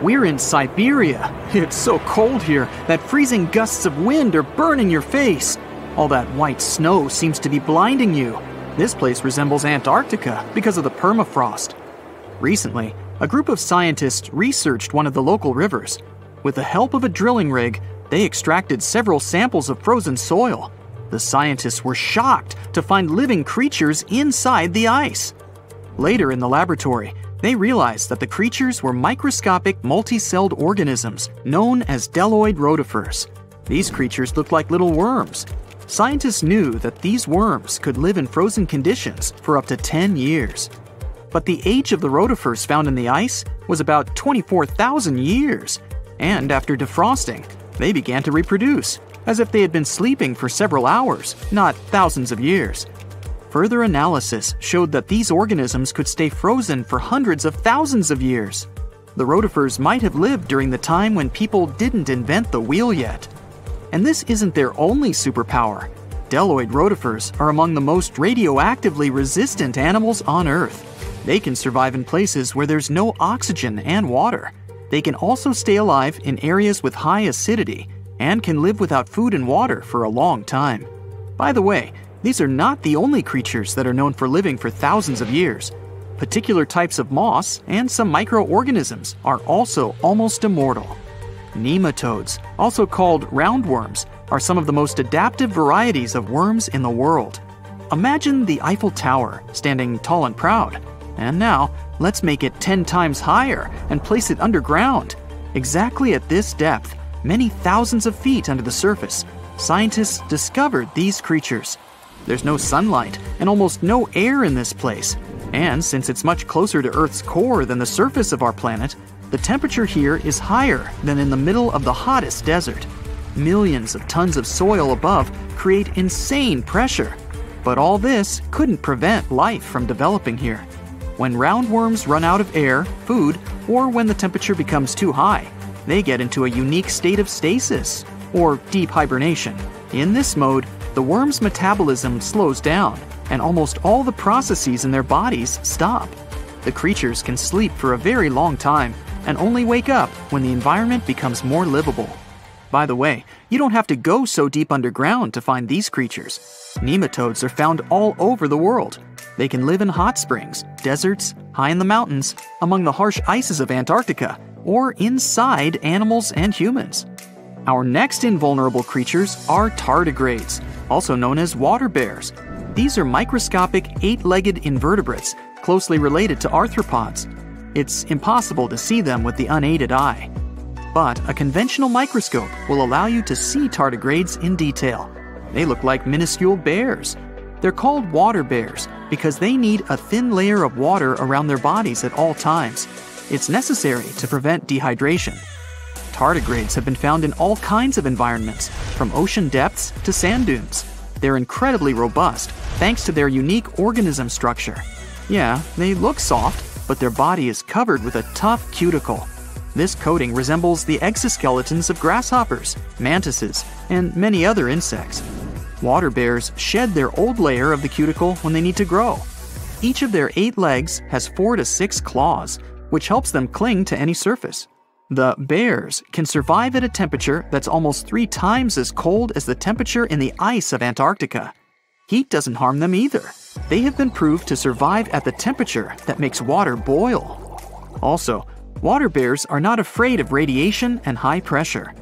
We're in Siberia. It's so cold here that freezing gusts of wind are burning your face. All that white snow seems to be blinding you. This place resembles Antarctica because of the permafrost. Recently, a group of scientists researched one of the local rivers. With the help of a drilling rig, they extracted several samples of frozen soil. The scientists were shocked to find living creatures inside the ice. Later in the laboratory, they realized that the creatures were microscopic multicelled organisms known as bdelloid rotifers. These creatures looked like little worms. Scientists knew that these worms could live in frozen conditions for up to 10 years. But the age of the rotifers found in the ice was about 24,000 years. And after defrosting, they began to reproduce, as if they had been sleeping for several hours, not thousands of years. Further analysis showed that these organisms could stay frozen for hundreds of thousands of years. The rotifers might have lived during the time when people didn't invent the wheel yet. And this isn't their only superpower. Bdelloid rotifers are among the most radioactively resistant animals on Earth. They can survive in places where there's no oxygen and water. They can also stay alive in areas with high acidity and can live without food and water for a long time. By the way, these are not the only creatures that are known for living for thousands of years. Particular types of moss and some microorganisms are also almost immortal. Nematodes, also called roundworms, are some of the most adaptive varieties of worms in the world. Imagine the Eiffel Tower standing tall and proud. And now, let's make it 10 times higher and place it underground. Exactly at this depth, many thousands of feet under the surface, scientists discovered these creatures. There's no sunlight and almost no air in this place. And since it's much closer to Earth's core than the surface of our planet, the temperature here is higher than in the middle of the hottest desert. Millions of tons of soil above create insane pressure. But all this couldn't prevent life from developing here. When roundworms run out of air, food, or when the temperature becomes too high, they get into a unique state of stasis, or deep hibernation. In this mode, the worm's metabolism slows down, and almost all the processes in their bodies stop. The creatures can sleep for a very long time, and only wake up when the environment becomes more livable. By the way, you don't have to go so deep underground to find these creatures. Nematodes are found all over the world. They can live in hot springs, deserts, high in the mountains, among the harsh ices of Antarctica, or inside animals and humans. Our next invulnerable creatures are tardigrades, also known as water bears. These are microscopic, 8-legged invertebrates closely related to arthropods. It's impossible to see them with the unaided eye. But a conventional microscope will allow you to see tardigrades in detail. They look like minuscule bears. They're called water bears because they need a thin layer of water around their bodies at all times. It's necessary to prevent dehydration. Tardigrades have been found in all kinds of environments, from ocean depths to sand dunes. They're incredibly robust thanks to their unique organism structure. Yeah, they look soft, but their body is covered with a tough cuticle. This coating resembles the exoskeletons of grasshoppers, mantises, and many other insects. Water bears shed their old layer of the cuticle when they need to grow. Each of their 8 legs has 4 to 6 claws, which helps them cling to any surface. The bears can survive at a temperature that's almost 3 times as cold as the temperature in the ice of Antarctica. Heat doesn't harm them either. They have been proved to survive at the temperature that makes water boil. Also, water bears are not afraid of radiation and high pressure.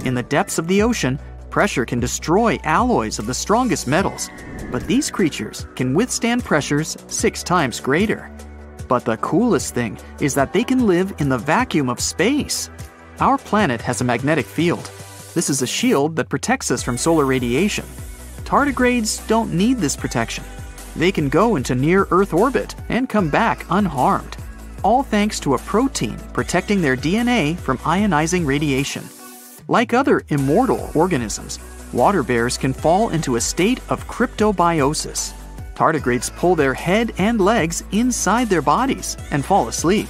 In the depths of the ocean, pressure can destroy alloys of the strongest metals, but these creatures can withstand pressures 6 times greater. But the coolest thing is that they can live in the vacuum of space. Our planet has a magnetic field. This is a shield that protects us from solar radiation. Tardigrades don't need this protection. They can go into near-Earth orbit and come back unharmed, all thanks to a protein protecting their DNA from ionizing radiation. Like other immortal organisms, water bears can fall into a state of cryptobiosis. Tardigrades pull their head and legs inside their bodies and fall asleep.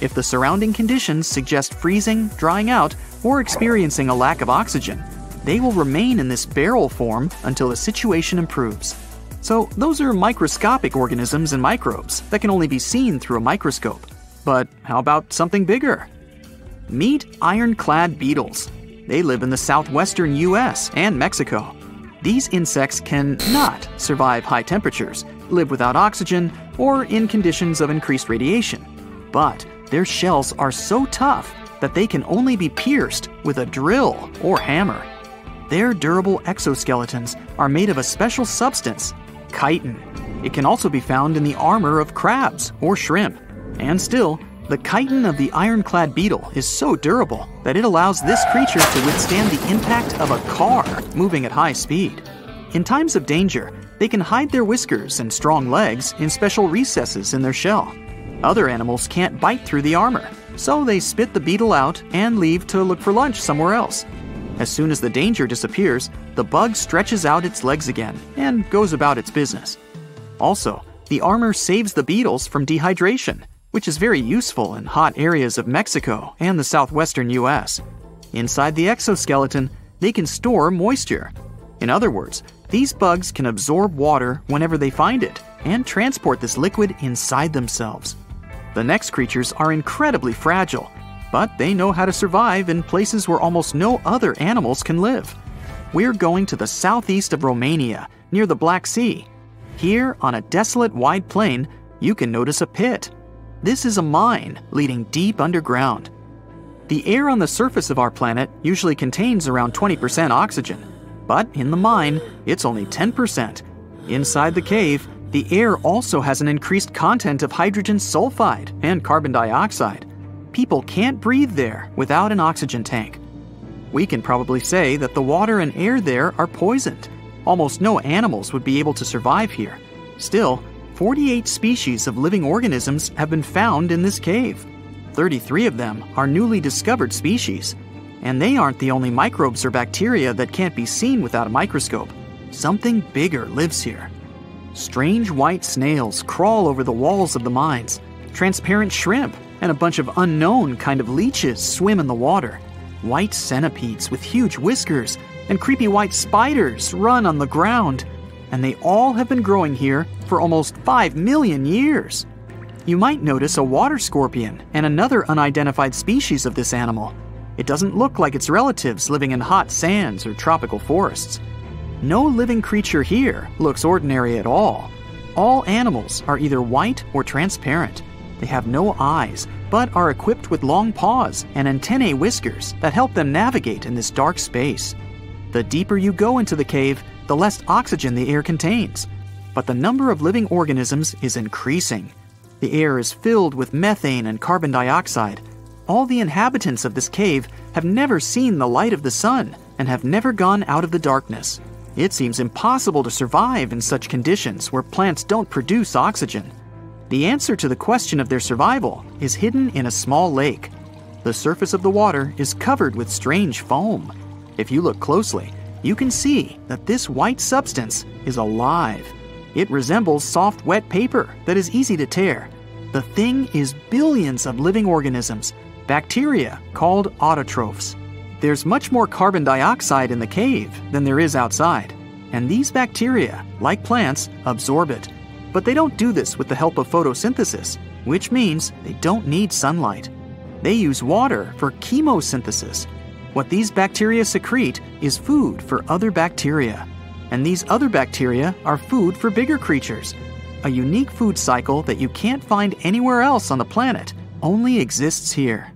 If the surrounding conditions suggest freezing, drying out, or experiencing a lack of oxygen, they will remain in this barrel form until the situation improves. So those are microscopic organisms and microbes that can only be seen through a microscope. But how about something bigger? Meet ironclad beetles. They live in the southwestern US and Mexico. These insects can not survive high temperatures, live without oxygen, or in conditions of increased radiation. But their shells are so tough that they can only be pierced with a drill or hammer. Their durable exoskeletons are made of a special substance, chitin. It can also be found in the armor of crabs or shrimp. And still, the chitin of the ironclad beetle is so durable that it allows this creature to withstand the impact of a car moving at high speed. In times of danger, they can hide their whiskers and strong legs in special recesses in their shell. Other animals can't bite through the armor, so they spit the beetle out and leave to look for lunch somewhere else. As soon as the danger disappears, the bug stretches out its legs again and goes about its business. Also, the armor saves the beetles from dehydration, which is very useful in hot areas of Mexico and the southwestern US. Inside the exoskeleton, they can store moisture. In other words, these bugs can absorb water whenever they find it and transport this liquid inside themselves. The next creatures are incredibly fragile, but they know how to survive in places where almost no other animals can live. We're going to the southeast of Romania, near the Black Sea. Here, on a desolate wide plain, you can notice a pit. This is a mine leading deep underground. The air on the surface of our planet usually contains around 20% oxygen, but in the mine, it's only 10%. Inside the cave, the air also has an increased content of hydrogen sulfide and carbon dioxide. People can't breathe there without an oxygen tank. We can probably say that the water and air there are poisoned. Almost no animals would be able to survive here. Still, 48 species of living organisms have been found in this cave. 33 of them are newly discovered species. And they aren't the only microbes or bacteria that can't be seen without a microscope. Something bigger lives here. Strange white snails crawl over the walls of the mines. Transparent shrimp and a bunch of unknown kind of leeches swim in the water. White centipedes with huge whiskers and creepy white spiders run on the ground. And they all have been growing here for almost 5 million years. You might notice a water scorpion and another unidentified species of this animal. It doesn't look like its relatives living in hot sands or tropical forests. No living creature here looks ordinary at all. All animals are either white or transparent. They have no eyes, but are equipped with long paws and antennae whiskers that help them navigate in this dark space. The deeper you go into the cave, the less oxygen the air contains. But the number of living organisms is increasing. The air is filled with methane and carbon dioxide. All the inhabitants of this cave have never seen the light of the sun and have never gone out of the darkness. It seems impossible to survive in such conditions where plants don't produce oxygen. The answer to the question of their survival is hidden in a small lake. The surface of the water is covered with strange foam. If you look closely, you can see that this white substance is alive. It resembles soft, wet paper that is easy to tear. The thing is billions of living organisms, bacteria called autotrophs. There's much more carbon dioxide in the cave than there is outside, and these bacteria, like plants, absorb it. But they don't do this with the help of photosynthesis, which means they don't need sunlight. They use water for chemosynthesis. What these bacteria secrete is food for other bacteria. And these other bacteria are food for bigger creatures. A unique food cycle that you can't find anywhere else on the planet only exists here.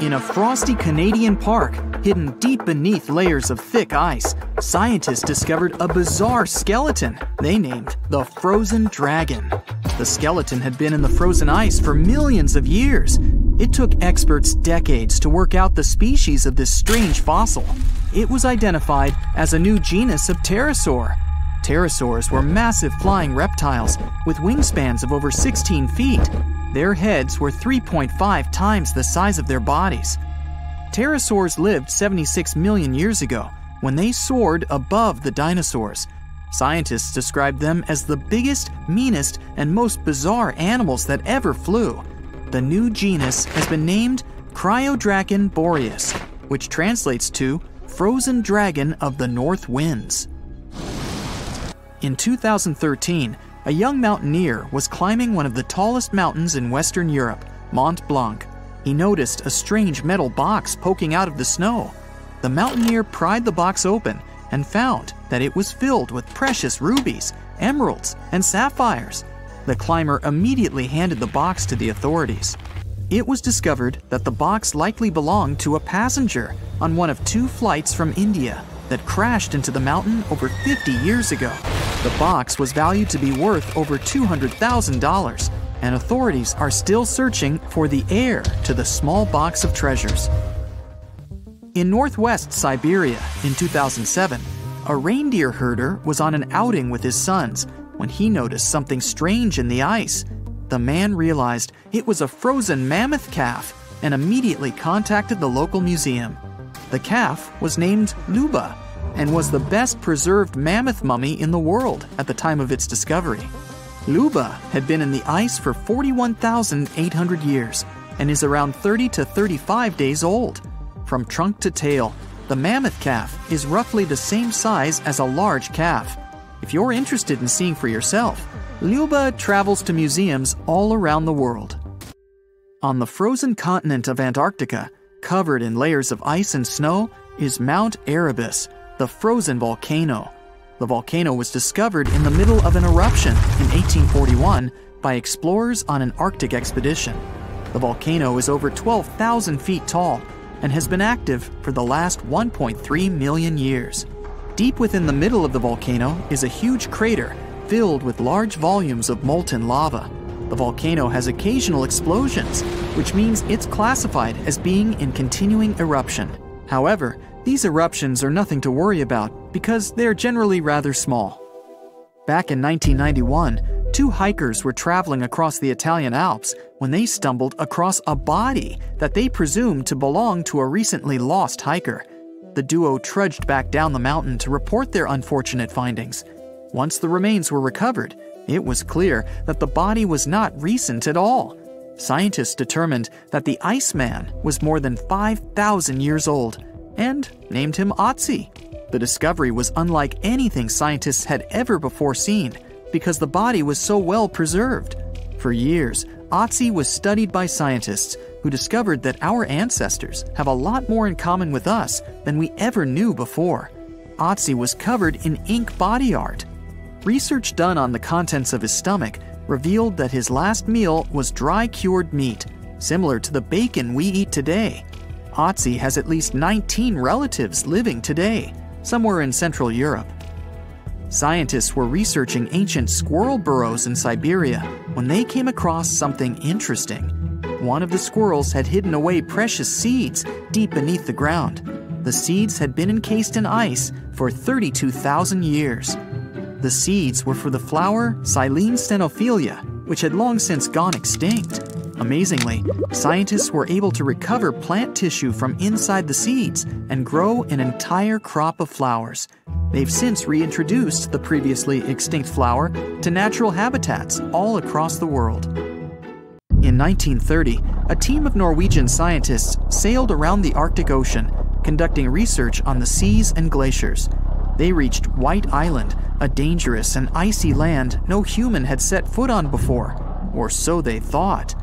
In a frosty Canadian park, hidden deep beneath layers of thick ice, scientists discovered a bizarre skeleton they named the Frozen Dragon. The skeleton had been in the frozen ice for millions of years. It took experts decades to work out the species of this strange fossil. It was identified as a new genus of pterosaur. Pterosaurs were massive flying reptiles with wingspans of over 16 feet. Their heads were 3.5 times the size of their bodies. Pterosaurs lived 76 million years ago when they soared above the dinosaurs. Scientists described them as the biggest, meanest, and most bizarre animals that ever flew. The new genus has been named Cryodragon boreas, which translates to Frozen Dragon of the North Winds. In 2013, a young mountaineer was climbing one of the tallest mountains in Western Europe Mont Blanc. He noticed a strange metal box poking out of the snow. The mountaineer pried the box open and found that it was filled with precious rubies, emeralds, and sapphires. The climber immediately handed the box to the authorities. It was discovered that the box likely belonged to a passenger on one of 2 flights from India that crashed into the mountain over 50 years ago. The box was valued to be worth over $200,000, and authorities are still searching for the heir to the small box of treasures. In northwest Siberia in 2007, a reindeer herder was on an outing with his sons when he noticed something strange in the ice. The man realized it was a frozen mammoth calf and immediately contacted the local museum. The calf was named Luba and was the best preserved mammoth mummy in the world at the time of its discovery. Luba had been in the ice for 41,800 years and is around 30 to 35 days old. From trunk to tail, the mammoth calf is roughly the same size as a large calf. If you're interested in seeing for yourself, Luba travels to museums all around the world. On the frozen continent of Antarctica, covered in layers of ice and snow, is Mount Erebus, the frozen volcano. The volcano was discovered in the middle of an eruption in 1841 by explorers on an Arctic expedition. The volcano is over 12,000 feet tall and has been active for the last 1.3 million years. Deep within the middle of the volcano is a huge crater filled with large volumes of molten lava. The volcano has occasional explosions, which means it's classified as being in continuing eruption. However, these eruptions are nothing to worry about because they're generally rather small. Back in 1991, 2 hikers were traveling across the Italian Alps when they stumbled across a body that they presumed to belong to a recently lost hiker. The duo trudged back down the mountain to report their unfortunate findings. Once the remains were recovered, it was clear that the body was not recent at all. Scientists determined that the Iceman was more than 5,000 years old and named him Otzi. The discovery was unlike anything scientists had ever before seen because the body was so well preserved. For years, Otzi was studied by scientists who discovered that our ancestors have a lot more in common with us than we ever knew before. Otzi was covered in ink body art. Research done on the contents of his stomach revealed that his last meal was dry-cured meat, similar to the bacon we eat today. Otzi has at least 19 relatives living today, somewhere in Central Europe. Scientists were researching ancient squirrel burrows in Siberia when they came across something interesting. One of the squirrels had hidden away precious seeds deep beneath the ground. The seeds had been encased in ice for 32,000 years. The seeds were for the flower Silene stenophilia, which had long since gone extinct. Amazingly, scientists were able to recover plant tissue from inside the seeds and grow an entire crop of flowers. They've since reintroduced the previously extinct flower to natural habitats all across the world. In 1930, a team of Norwegian scientists sailed around the Arctic Ocean, conducting research on the seas and glaciers. They reached White Island, a dangerous and icy land no human had set foot on before, or so they thought.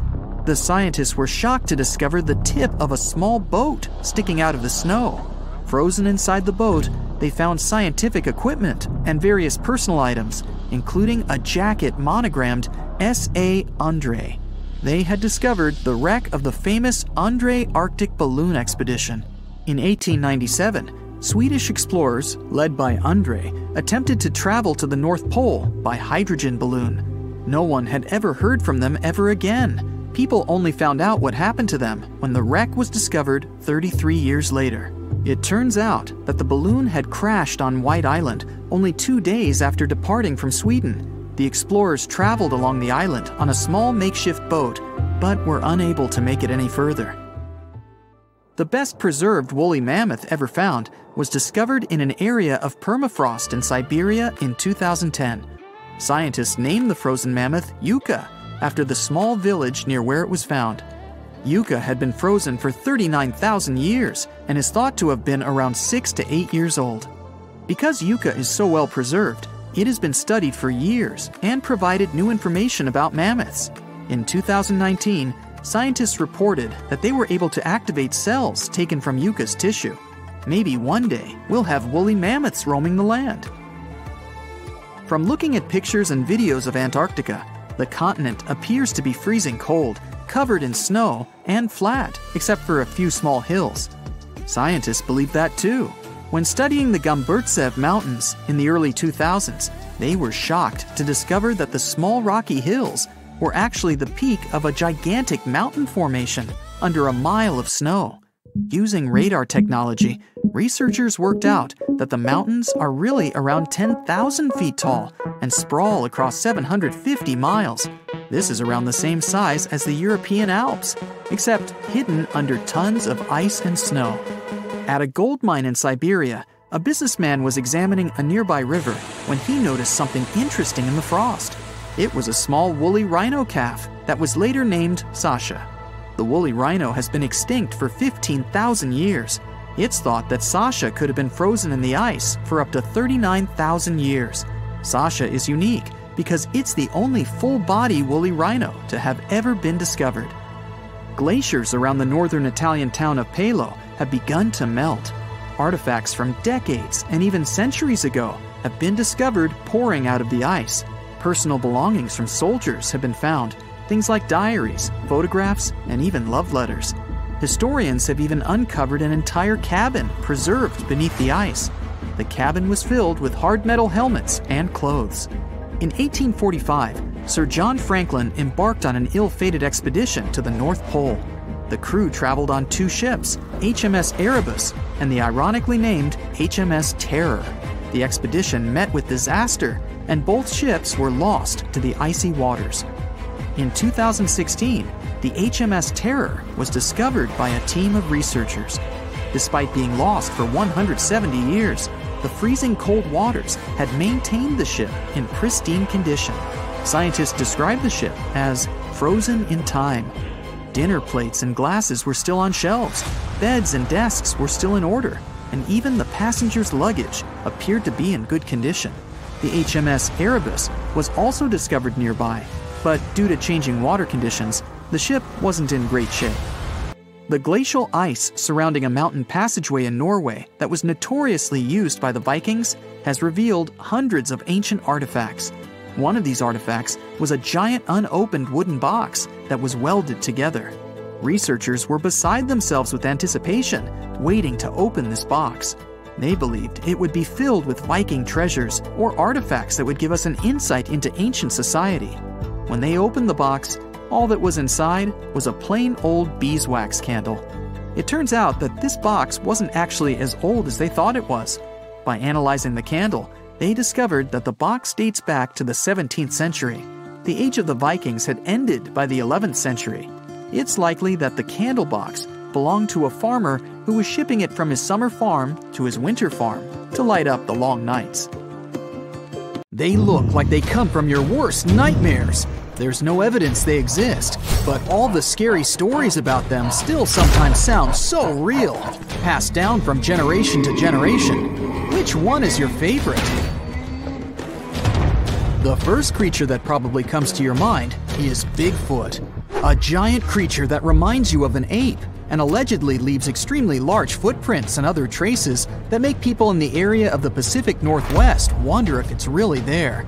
The scientists were shocked to discover the tip of a small boat sticking out of the snow. Frozen inside the boat, they found scientific equipment and various personal items, including a jacket monogrammed S.A. Undre. They had discovered the wreck of the famous Undre Arctic balloon expedition. In 1897, Swedish explorers, led by Undre, attempted to travel to the North Pole by hydrogen balloon. No one had ever heard from them ever again. People only found out what happened to them when the wreck was discovered 33 years later. It turns out that the balloon had crashed on White Island only 2 days after departing from Sweden. The explorers traveled along the island on a small makeshift boat, but were unable to make it any further. The best preserved woolly mammoth ever found was discovered in an area of permafrost in Siberia in 2010. Scientists named the frozen mammoth Yucca, after the small village near where it was found. Yucca had been frozen for 39,000 years and is thought to have been around 6 to 8 years old. Because Yucca is so well preserved, it has been studied for years and provided new information about mammoths. In 2019, scientists reported that they were able to activate cells taken from Yucca's tissue. Maybe one day we'll have woolly mammoths roaming the land. From looking at pictures and videos of Antarctica, the continent appears to be freezing cold, covered in snow, and flat, except for a few small hills. Scientists believe that too. When studying the Gomburtsev Mountains in the early 2000s, they were shocked to discover that the small rocky hills were actually the peak of a gigantic mountain formation under a mile of snow. Using radar technology, researchers worked out that the mountains are really around 10,000 feet tall and sprawl across 750 miles. This is around the same size as the European Alps, except hidden under tons of ice and snow. At a gold mine in Siberia, a businessman was examining a nearby river when he noticed something interesting in the frost. It was a small woolly rhino calf that was later named Sasha. The woolly rhino has been extinct for 15,000 years. It's thought that Sasha could have been frozen in the ice for up to 39,000 years. Sasha is unique because it's the only full-body woolly rhino to have ever been discovered. Glaciers around the northern Italian town of Pelo have begun to melt. Artifacts from decades and even centuries ago have been discovered pouring out of the ice. Personal belongings from soldiers have been found, things like diaries, photographs, and even love letters. Historians have even uncovered an entire cabin preserved beneath the ice. The cabin was filled with hard metal helmets and clothes. In 1845, Sir John Franklin embarked on an ill-fated expedition to the North Pole. The crew traveled on two ships, HMS Erebus and the ironically named HMS Terror. The expedition met with disaster, and both ships were lost to the icy waters. In 2016, the HMS Terror was discovered by a team of researchers. Despite being lost for 170 years, the freezing cold waters had maintained the ship in pristine condition. Scientists describe the ship as frozen in time. Dinner plates and glasses were still on shelves, beds and desks were still in order, and even the passengers' luggage appeared to be in good condition. The HMS Erebus was also discovered nearby, but due to changing water conditions, the ship wasn't in great shape. The glacial ice surrounding a mountain passageway in Norway that was notoriously used by the Vikings has revealed hundreds of ancient artifacts. One of these artifacts was a giant unopened wooden box that was welded together. Researchers were beside themselves with anticipation, waiting to open this box. They believed it would be filled with Viking treasures or artifacts that would give us an insight into ancient society. When they opened the box, all that was inside was a plain old beeswax candle. It turns out that this box wasn't actually as old as they thought it was. By analyzing the candle, they discovered that the box dates back to the 17th century. The age of the Vikings had ended by the 11th century. It's likely that the candle box belonged to a farmer who was shipping it from his summer farm to his winter farm to light up the long nights. They look like they come from your worst nightmares. There's no evidence they exist, but all the scary stories about them still sometimes sound so real, passed down from generation to generation. Which one is your favorite? The first creature that probably comes to your mind is Bigfoot, a giant creature that reminds you of an ape and allegedly leaves extremely large footprints and other traces that make people in the area of the Pacific Northwest wonder if it's really there.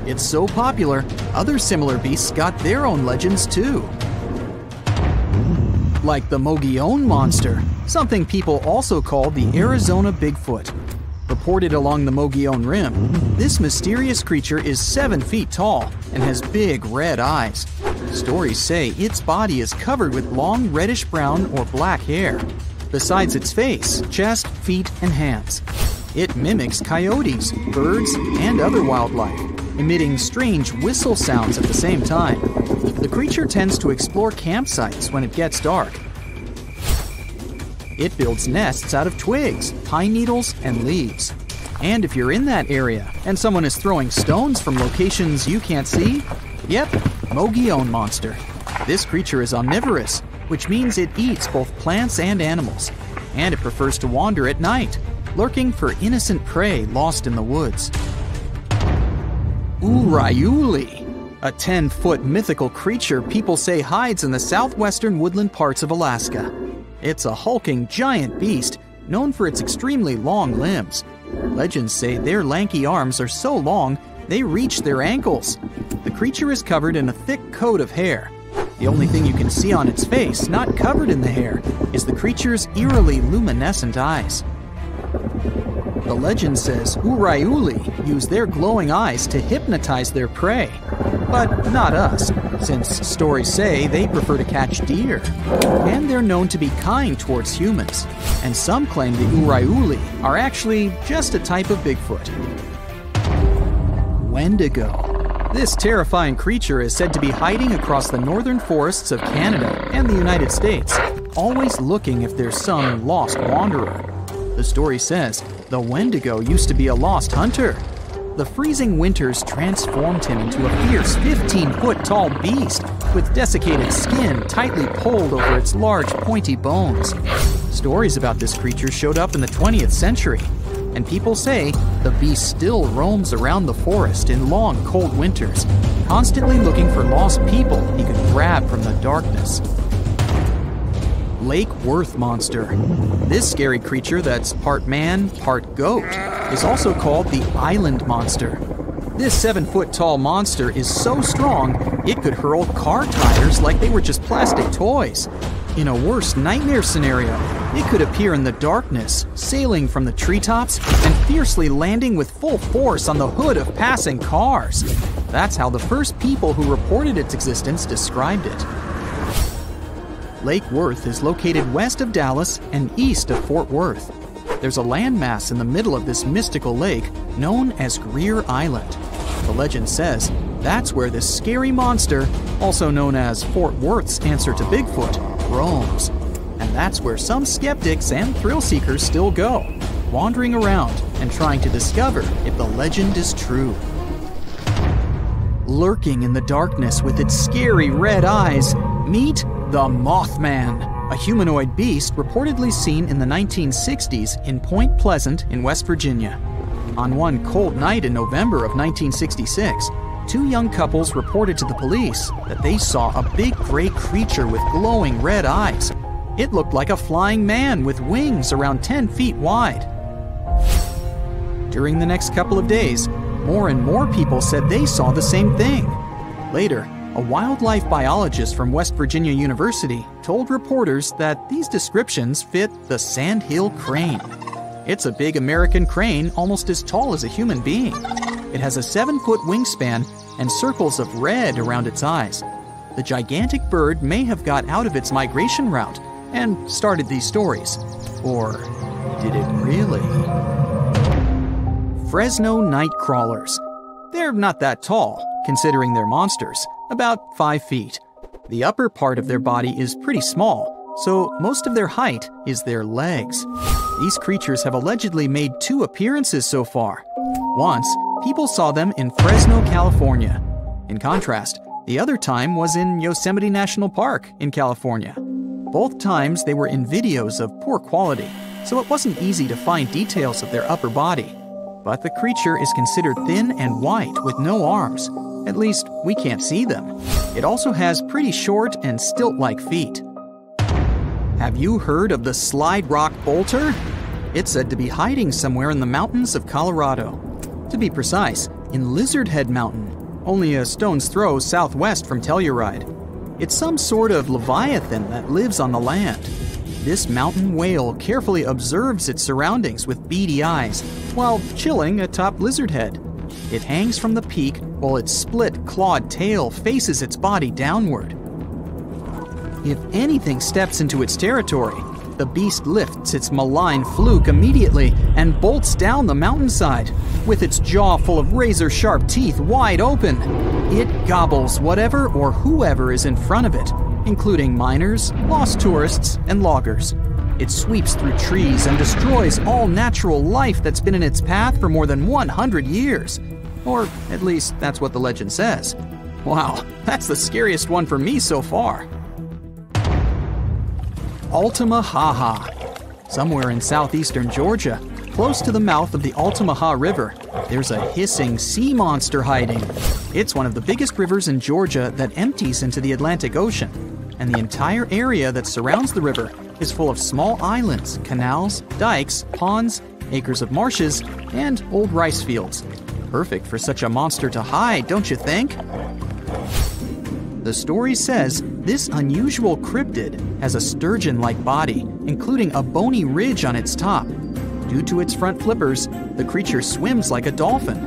It's so popular, other similar beasts got their own legends too. Like the Mogollon Monster, something people also call the Arizona Bigfoot. Reported along the Mogollon Rim, this mysterious creature is 7 feet tall and has big red eyes. Stories say its body is covered with long reddish-brown or black hair, besides its face, chest, feet, and hands. It mimics coyotes, birds, and other wildlife, emitting strange whistle sounds at the same time. The creature tends to explore campsites when it gets dark. It builds nests out of twigs, pine needles, and leaves. And if you're in that area and someone is throwing stones from locations you can't see, yep, Mogollon Monster. This creature is omnivorous, which means it eats both plants and animals. And it prefers to wander at night, lurking for innocent prey lost in the woods. Urayuli, a 10-foot mythical creature people say hides in the southwestern woodland parts of Alaska. It's a hulking giant beast known for its extremely long limbs. Legends say their lanky arms are so long they reach their ankles. The creature is covered in a thick coat of hair. The only thing you can see on its face, not covered in the hair, is the creature's eerily luminescent eyes. The legend says Uraiuli use their glowing eyes to hypnotize their prey. But not us, since stories say they prefer to catch deer. And they're known to be kind towards humans. And some claim the Uraiuli are actually just a type of Bigfoot. Wendigo. This terrifying creature is said to be hiding across the northern forests of Canada and the United States, always looking if there's some lost wanderer. The story says the Wendigo used to be a lost hunter. The freezing winters transformed him into a fierce 15-foot-tall beast with desiccated skin tightly pulled over its large pointy bones. Stories about this creature showed up in the 20th century, and people say the beast still roams around the forest in long, cold winters, constantly looking for lost people he could grab from the darkness. Lake Worth Monster. This scary creature that's part man, part goat is also called the Island Monster. This 7-foot-tall monster is so strong it could hurl car tires like they were just plastic toys. In a worst nightmare scenario, it could appear in the darkness, sailing from the treetops and fiercely landing with full force on the hood of passing cars. That's how the first people who reported its existence described it. Lake Worth is located west of Dallas and east of Fort Worth. There's a landmass in the middle of this mystical lake known as Greer Island. The legend says that's where this scary monster, also known as Fort Worth's answer to Bigfoot, roams. And that's where some skeptics and thrill seekers still go, wandering around and trying to discover if the legend is true. Lurking in the darkness with its scary red eyes, meet the Mothman, a humanoid beast reportedly seen in the 1960s in Point Pleasant in West Virginia. On one cold night in November of 1966, two young couples reported to the police that they saw a big gray creature with glowing red eyes. It looked like a flying man with wings around 10 feet wide. During the next couple of days, more and more people said they saw the same thing. Later, a wildlife biologist from West Virginia University told reporters that these descriptions fit the sandhill crane. It's a big American crane almost as tall as a human being. It has a 7-foot wingspan and circles of red around its eyes. The gigantic bird may have got out of its migration route and started these stories. Or did it really? Fresno night crawlers. They're not that tall, considering they're monsters, about 5 feet. The upper part of their body is pretty small, so most of their height is their legs. These creatures have allegedly made 2 appearances so far. Once, people saw them in Fresno, California. In contrast, the other time was in Yosemite National Park in California. Both times they were in videos of poor quality, so it wasn't easy to find details of their upper body. But the creature is considered thin and white with no arms. At least, we can't see them. It also has pretty short and stilt-like feet. Have you heard of the slide rock bolter? It's said to be hiding somewhere in the mountains of Colorado. To be precise, in Lizard Head Mountain, only a stone's throw southwest from Telluride. It's some sort of leviathan that lives on the land. This mountain whale carefully observes its surroundings with beady eyes while chilling atop Lizard Head. It hangs from the peak while its split, clawed tail faces its body downward. If anything steps into its territory, the beast lifts its malign fluke immediately and bolts down the mountainside. With its jaw full of razor-sharp teeth wide open, it gobbles whatever or whoever is in front of it, including miners, lost tourists, and loggers. It sweeps through trees and destroys all natural life that's been in its path for more than 100 years. Or at least that's what the legend says. Wow, that's the scariest one for me so far. Altamahaha. Somewhere in southeastern Georgia, Close to the mouth of the Altamaha River, there's a hissing sea monster hiding. It's one of the biggest rivers in Georgia that empties into the Atlantic Ocean, and the entire area that surrounds the river is full of small islands, canals, dikes, ponds, acres of marshes, and old rice fields. Perfect for such a monster to hide, don't you think? The story says this unusual cryptid has a sturgeon-like body, including a bony ridge on its top. Due to its front flippers, the creature swims like a dolphin.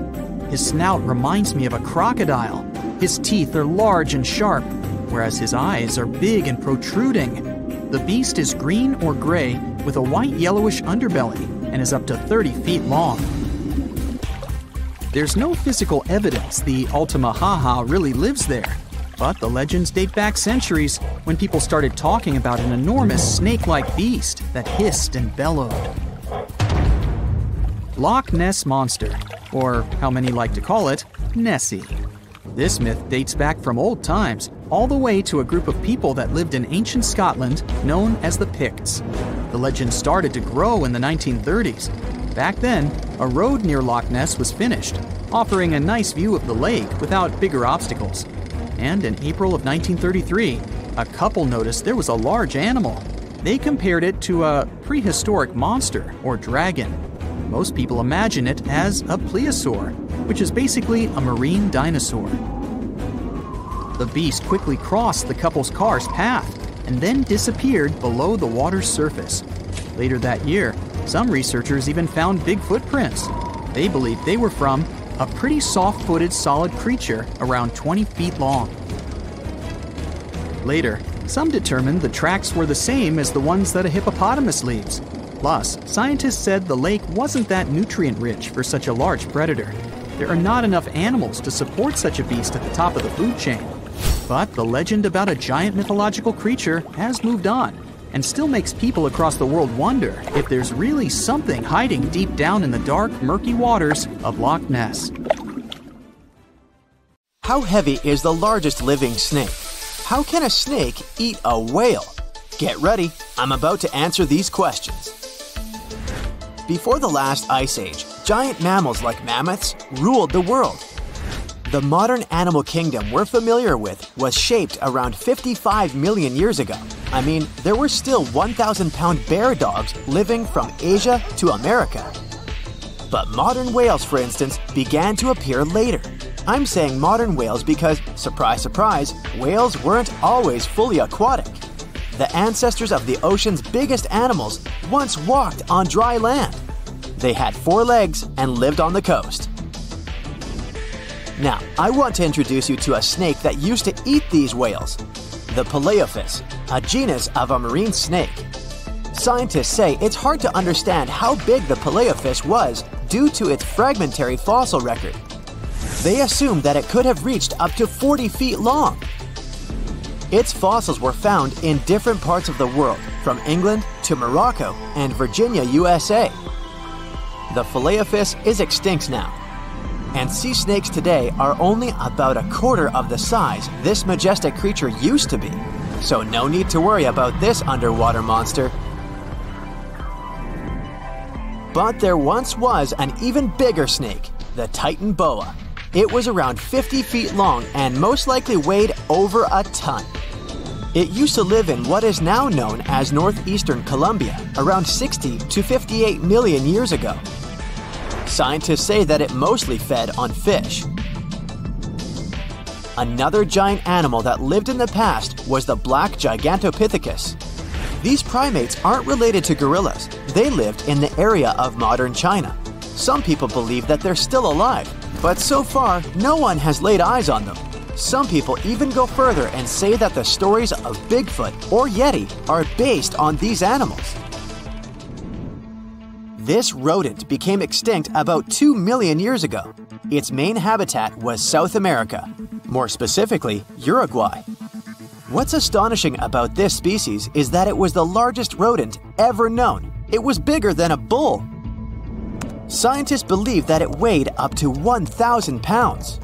His snout reminds me of a crocodile. His teeth are large and sharp, whereas his eyes are big and protruding. The beast is green or gray with a white yellowish underbelly and is up to 30 feet long. There's no physical evidence the Altamaha really lives there, but the legends date back centuries when people started talking about an enormous snake-like beast that hissed and bellowed. Loch Ness Monster, or how many like to call it, Nessie. This myth dates back from old times, all the way to a group of people that lived in ancient Scotland known as the Picts. The legend started to grow in the 1930s. Back then, a road near Loch Ness was finished, offering a nice view of the lake without bigger obstacles. And in April of 1933, a couple noticed there was a large animal. They compared it to a prehistoric monster or dragon. Most people imagine it as a plesiosaur, which is basically a marine dinosaur. The beast quickly crossed the couple's car's path and then disappeared below the water's surface. Later that year, some researchers even found big footprints. They believed they were from a pretty soft-footed solid creature around 20 feet long. Later, some determined the tracks were the same as the ones that a hippopotamus leaves. Plus, scientists said the lake wasn't that nutrient-rich for such a large predator. There are not enough animals to support such a beast at the top of the food chain. But the legend about a giant mythological creature has moved on and still makes people across the world wonder if there's really something hiding deep down in the dark, murky waters of Loch Ness. How heavy is the largest living snake? How can a snake eat a whale? Get ready, I'm about to answer these questions. Before the last ice age, giant mammals like mammoths ruled the world. The modern animal kingdom we're familiar with was shaped around 55 million years ago. I mean, there were still 1,000-pound bear dogs living from Asia to America. But modern whales, for instance, began to appear later. I'm saying modern whales because, surprise, surprise, whales weren't always fully aquatic. The ancestors of the ocean's biggest animals once walked on dry land. They had 4 legs and lived on the coast. Now, I want to introduce you to a snake that used to eat these whales, the Paleophis, a genus of a marine snake. Scientists say it's hard to understand how big the Paleophis was due to its fragmentary fossil record. They assumed that it could have reached up to 40 feet long. Its fossils were found in different parts of the world, from England to Morocco and Virginia, USA. The Paleophis is extinct now, and sea snakes today are only about a quarter of the size this majestic creature used to be. So no need to worry about this underwater monster. But there once was an even bigger snake, the Titan boa. It was around 50 feet long and most likely weighed over a ton. It used to live in what is now known as northeastern Colombia, around 60 to 58 million years ago. Scientists say that it mostly fed on fish. Another giant animal that lived in the past was the black Gigantopithecus. These primates aren't related to gorillas. They lived in the area of modern China. Some people believe that they're still alive, but so far, no one has laid eyes on them. Some people even go further and say that the stories of Bigfoot or Yeti are based on these animals. This rodent became extinct about 2 million years ago. Its main habitat was South America, more specifically, Uruguay. What's astonishing about this species is that it was the largest rodent ever known. It was bigger than a bull. Scientists believe that it weighed up to 1,000 pounds.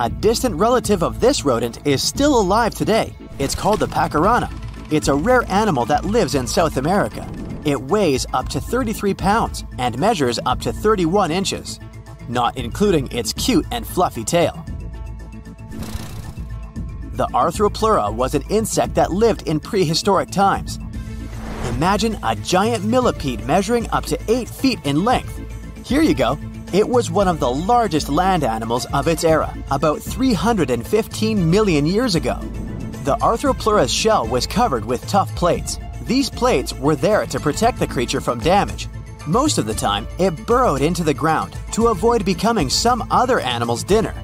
A distant relative of this rodent is still alive today. It's called the pacarana. It's a rare animal that lives in South America. It weighs up to 33 pounds and measures up to 31 inches, not including its cute and fluffy tail. The Arthropleura was an insect that lived in prehistoric times. Imagine a giant millipede measuring up to 8 feet in length. Here you go. It was one of the largest land animals of its era, about 315 million years ago. The Arthropleura's shell was covered with tough plates. These plates were there to protect the creature from damage. Most of the time, it burrowed into the ground to avoid becoming some other animal's dinner.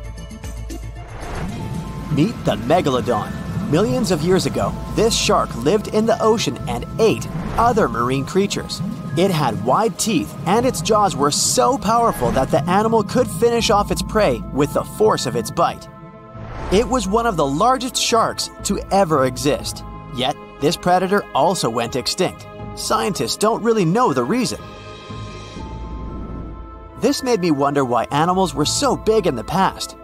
Meet the Megalodon. Millions of years ago, this shark lived in the ocean and ate other marine creatures. It had wide teeth, and its jaws were so powerful that the animal could finish off its prey with the force of its bite. It was one of the largest sharks to ever exist. Yet, this predator also went extinct. Scientists don't really know the reason. This made me wonder why animals were so big in the past.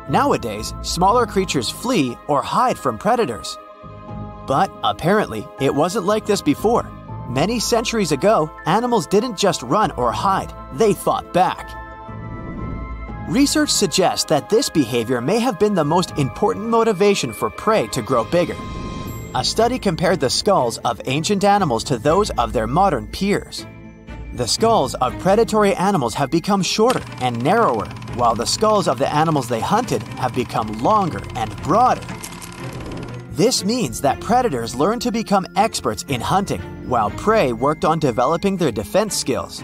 Nowadays, smaller creatures flee or hide from predators. But apparently, it wasn't like this before. Many centuries ago, animals didn't just run or hide, they fought back. Research suggests that this behavior may have been the most important motivation for prey to grow bigger. A study compared the skulls of ancient animals to those of their modern peers. The skulls of predatory animals have become shorter and narrower, while the skulls of the animals they hunted have become longer and broader. This means that predators learned to become experts in hunting, while prey worked on developing their defense skills.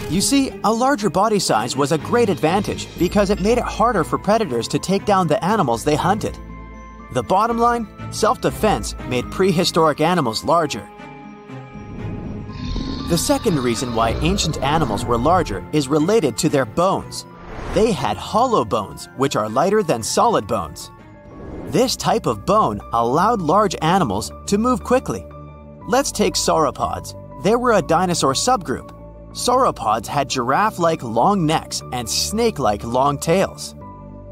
You see, a larger body size was a great advantage because it made it harder for predators to take down the animals they hunted. The bottom line, self-defense made prehistoric animals larger. The second reason why ancient animals were larger is related to their bones. They had hollow bones, which are lighter than solid bones. This type of bone allowed large animals to move quickly. Let's take sauropods. They were a dinosaur subgroup. Sauropods had giraffe-like long necks and snake-like long tails.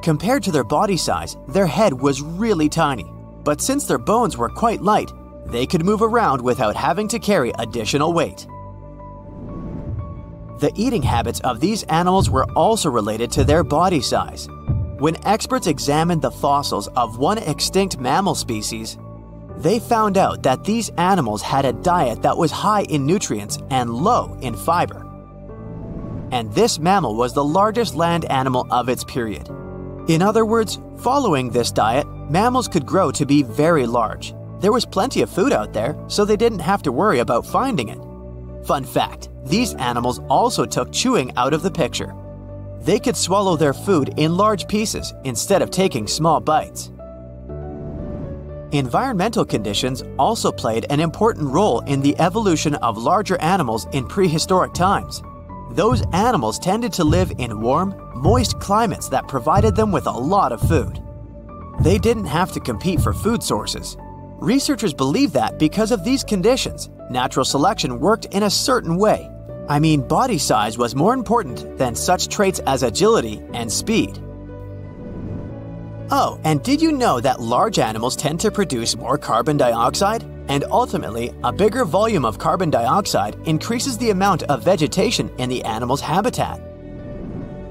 Compared to their body size, their head was really tiny. But since their bones were quite light, they could move around without having to carry additional weight. The eating habits of these animals were also related to their body size. When experts examined the fossils of one extinct mammal species, they found out that these animals had a diet that was high in nutrients and low in fiber. And this mammal was the largest land animal of its period. In other words, following this diet, mammals could grow to be very large. There was plenty of food out there, so they didn't have to worry about finding it. Fun fact, these animals also took chewing out of the picture. They could swallow their food in large pieces instead of taking small bites. Environmental conditions also played an important role in the evolution of larger animals in prehistoric times. Those animals tended to live in warm, moist climates that provided them with a lot of food. They didn't have to compete for food sources. Researchers believe that because of these conditions, natural selection worked in a certain way. I mean, body size was more important than such traits as agility and speed. Oh, and did you know that large animals tend to produce more carbon dioxide? And ultimately, a bigger volume of carbon dioxide increases the amount of vegetation in the animal's habitat.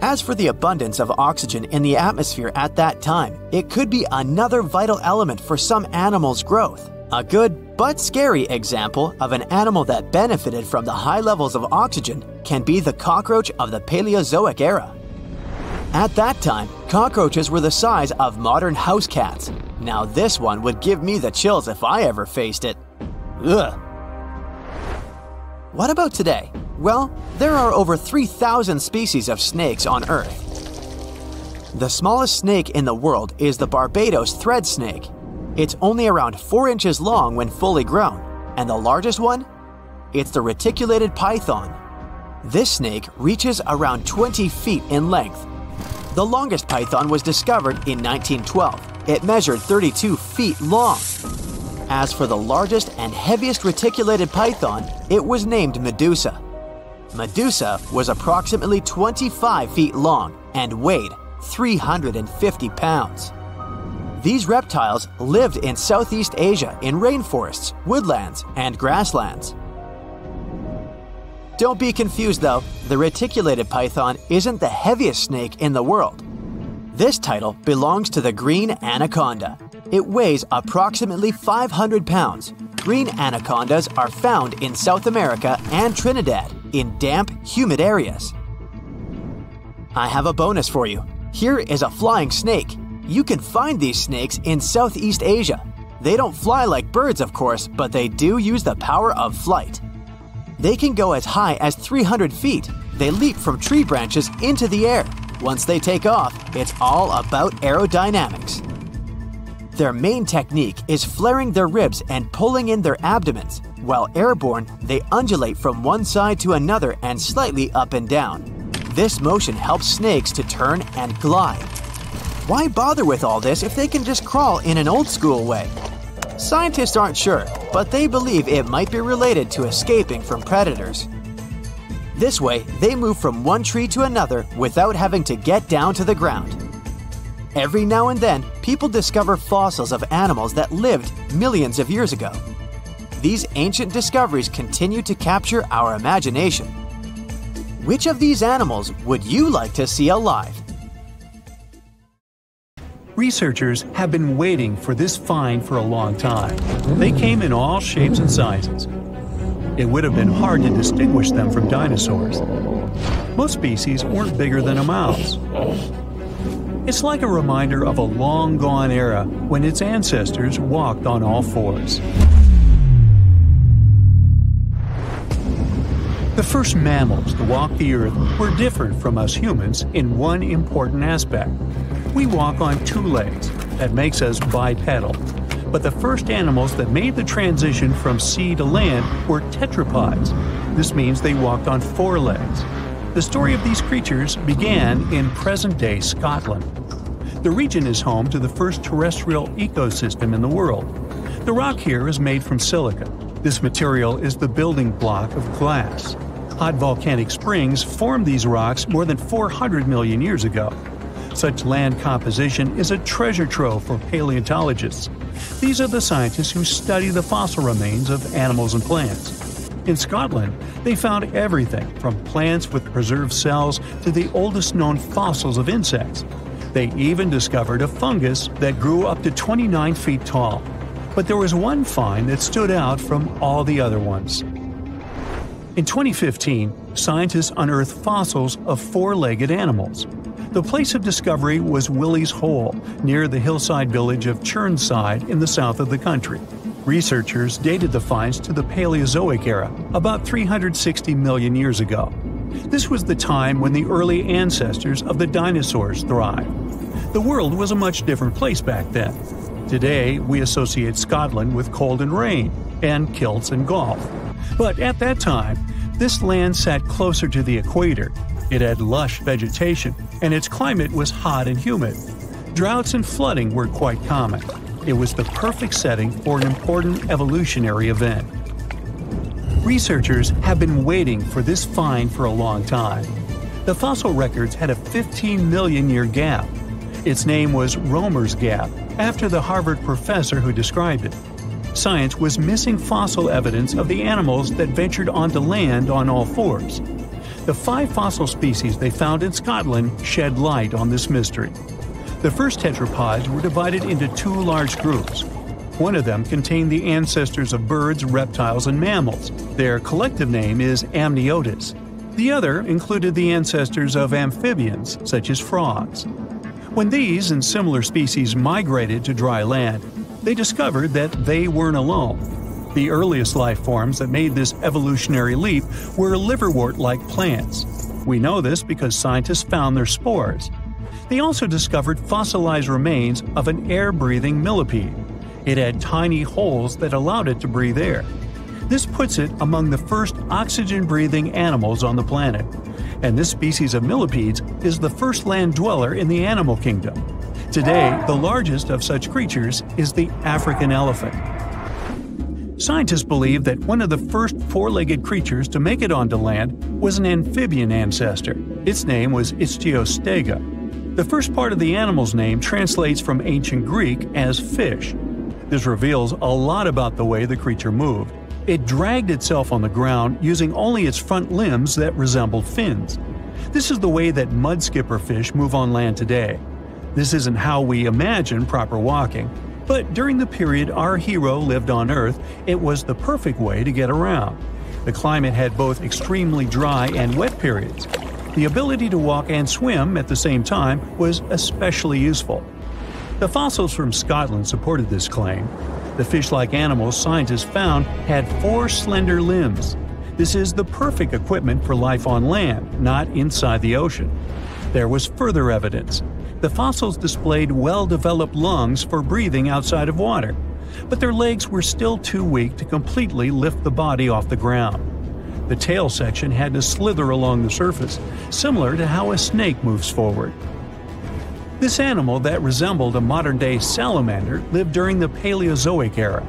As for the abundance of oxygen in the atmosphere at that time, it could be another vital element for some animals' growth. A good but scary example of an animal that benefited from the high levels of oxygen can be the cockroach of the Paleozoic era. At that time, cockroaches were the size of modern house cats. Now this one would give me the chills if I ever faced it. Ugh. What about today? Well, there are over 3,000 species of snakes on Earth. The smallest snake in the world is the Barbados thread snake. It's only around 4 inches long when fully grown, and the largest one? It's the reticulated python. This snake reaches around 20 feet in length. The longest python was discovered in 1912. It measured 32 feet long. As for the largest and heaviest reticulated python, it was named Medusa. Medusa was approximately 25 feet long and weighed 350 pounds. These reptiles lived in Southeast Asia in rainforests, woodlands, and grasslands. Don't be confused though, the reticulated python isn't the heaviest snake in the world. This title belongs to the green anaconda. It weighs approximately 500 pounds. Green anacondas are found in South America and Trinidad in damp, humid areas. I have a bonus for you. Here is a flying snake. You can find these snakes in Southeast Asia. They don't fly like birds, of course, but they do use the power of flight. They can go as high as 300 feet. They leap from tree branches into the air. Once they take off, it's all about aerodynamics. Their main technique is flaring their ribs and pulling in their abdomens. While airborne, they undulate from one side to another and slightly up and down. This motion helps snakes to turn and glide. Why bother with all this if they can just crawl in an old-school way? Scientists aren't sure, but they believe it might be related to escaping from predators. This way, they move from one tree to another without having to get down to the ground. Every now and then, people discover fossils of animals that lived millions of years ago. These ancient discoveries continue to capture our imagination. Which of these animals would you like to see alive? Researchers have been waiting for this find for a long time. They came in all shapes and sizes. It would have been hard to distinguish them from dinosaurs. Most species weren't bigger than a mouse. It's like a reminder of a long-gone era when its ancestors walked on all fours. The first mammals to walk the earth were different from us humans in one important aspect. We walk on two legs. That makes us bipedal. But the first animals that made the transition from sea to land were tetrapods. This means they walked on four legs. The story of these creatures began in present-day Scotland. The region is home to the first terrestrial ecosystem in the world. The rock here is made from silica. This material is the building block of glass. Hot volcanic springs formed these rocks more than 400 million years ago. Such land composition is a treasure trove for paleontologists. These are the scientists who study the fossil remains of animals and plants. In Scotland, they found everything from plants with preserved cells to the oldest known fossils of insects. They even discovered a fungus that grew up to 29 feet tall. But there was one find that stood out from all the other ones. In 2015, scientists unearthed fossils of four-legged animals. The place of discovery was Willie's Hole, near the hillside village of Churnside in the south of the country. Researchers dated the finds to the Paleozoic era, about 360 million years ago. This was the time when the early ancestors of the dinosaurs thrived. The world was a much different place back then. Today, we associate Scotland with cold and rain, and kilts and golf. But at that time, this land sat closer to the equator. It had lush vegetation, and its climate was hot and humid. Droughts and flooding were quite common. It was the perfect setting for an important evolutionary event. Researchers have been waiting for this find for a long time. The fossil records had a 15 million year gap. Its name was Romer's Gap, after the Harvard professor who described it. Science was missing fossil evidence of the animals that ventured onto land on all fours. The 5 fossil species they found in Scotland shed light on this mystery. The first tetrapods were divided into 2 large groups. One of them contained the ancestors of birds, reptiles, and mammals. Their collective name is Amniotus. The other included the ancestors of amphibians, such as frogs. When these and similar species migrated to dry land, they discovered that they weren't alone. The earliest life forms that made this evolutionary leap were liverwort-like plants. We know this because scientists found their spores. They also discovered fossilized remains of an air-breathing millipede. It had tiny holes that allowed it to breathe air. This puts it among the first oxygen-breathing animals on the planet. And this species of millipedes is the first land dweller in the animal kingdom. Today, the largest of such creatures is the African elephant. Scientists believe that one of the first 4-legged creatures to make it onto land was an amphibian ancestor. Its name was Ichthyostega. The first part of the animal's name translates from ancient Greek as fish. This reveals a lot about the way the creature moved. It dragged itself on the ground using only its front limbs that resembled fins. This is the way that mudskipper fish move on land today. This isn't how we imagine proper walking, but during the period our hero lived on Earth, it was the perfect way to get around. The climate had both extremely dry and wet periods. The ability to walk and swim at the same time was especially useful. The fossils from Scotland supported this claim. The fish-like animals scientists found had 4 slender limbs. This is the perfect equipment for life on land, not inside the ocean. There was further evidence. The fossils displayed well-developed lungs for breathing outside of water, but their legs were still too weak to completely lift the body off the ground. The tail section had to slither along the surface, similar to how a snake moves forward. This animal that resembled a modern-day salamander lived during the Paleozoic era.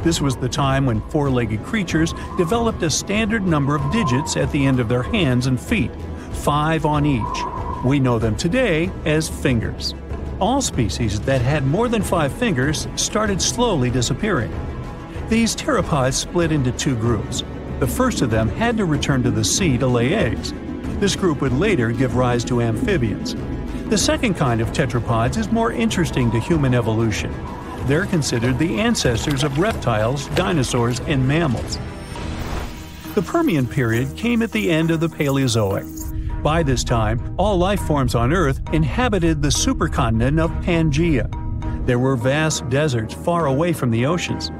This was the time when 4-legged creatures developed a standard number of digits at the end of their hands and feet, 5 on each. We know them today as fingers. All species that had more than 5 fingers started slowly disappearing. These pteropods split into 2 groups. The first of them had to return to the sea to lay eggs. This group would later give rise to amphibians. The second kind of tetrapods is more interesting to human evolution. They're considered the ancestors of reptiles, dinosaurs, and mammals. The Permian period came at the end of the Paleozoic. By this time, all life forms on Earth inhabited the supercontinent of Pangaea. There were vast deserts far away from the oceans.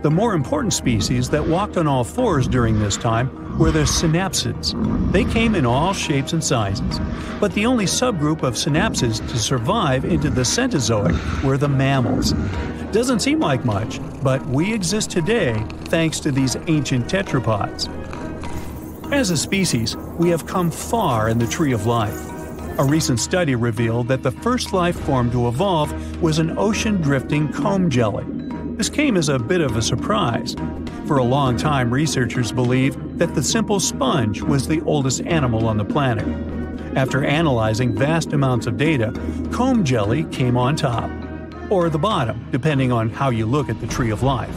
The more important species that walked on all fours during this time were the synapsids. They came in all shapes and sizes, but the only subgroup of synapsids to survive into the Cenozoic were the mammals. Doesn't seem like much, but we exist today thanks to these ancient tetrapods. As a species, we have come far in the tree of life. A recent study revealed that the first life form to evolve was an ocean-drifting comb jelly. This came as a bit of a surprise. For a long time, researchers believed that the simple sponge was the oldest animal on the planet. After analyzing vast amounts of data, comb jelly came on top, or the bottom, depending on how you look at the tree of life.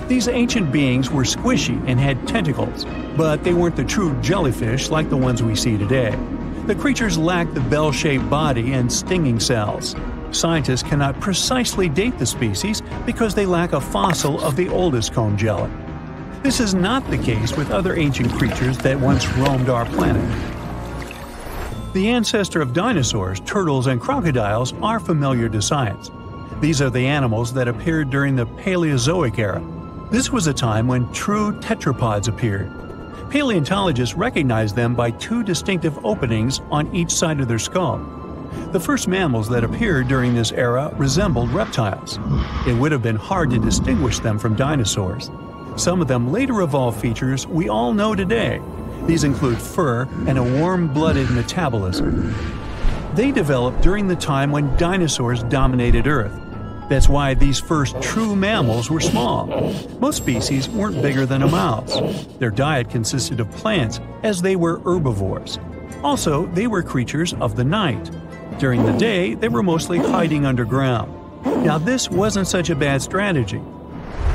These ancient beings were squishy and had tentacles, but they weren't the true jellyfish like the ones we see today. The creatures lacked the bell-shaped body and stinging cells. Scientists cannot precisely date the species because they lack a fossil of the oldest comb jelly. This is not the case with other ancient creatures that once roamed our planet. The ancestor of dinosaurs, turtles, and crocodiles are familiar to science. These are the animals that appeared during the Paleozoic era. This was a time when true tetrapods appeared. Paleontologists recognized them by 2 distinctive openings on each side of their skull. The first mammals that appeared during this era resembled reptiles. It would have been hard to distinguish them from dinosaurs. Some of them later evolved features we all know today. These include fur and a warm-blooded metabolism. They developed during the time when dinosaurs dominated Earth. That's why these first true mammals were small. Most species weren't bigger than a mouse. Their diet consisted of plants, as they were herbivores. Also, they were creatures of the night. During the day, they were mostly hiding underground. Now, this wasn't such a bad strategy.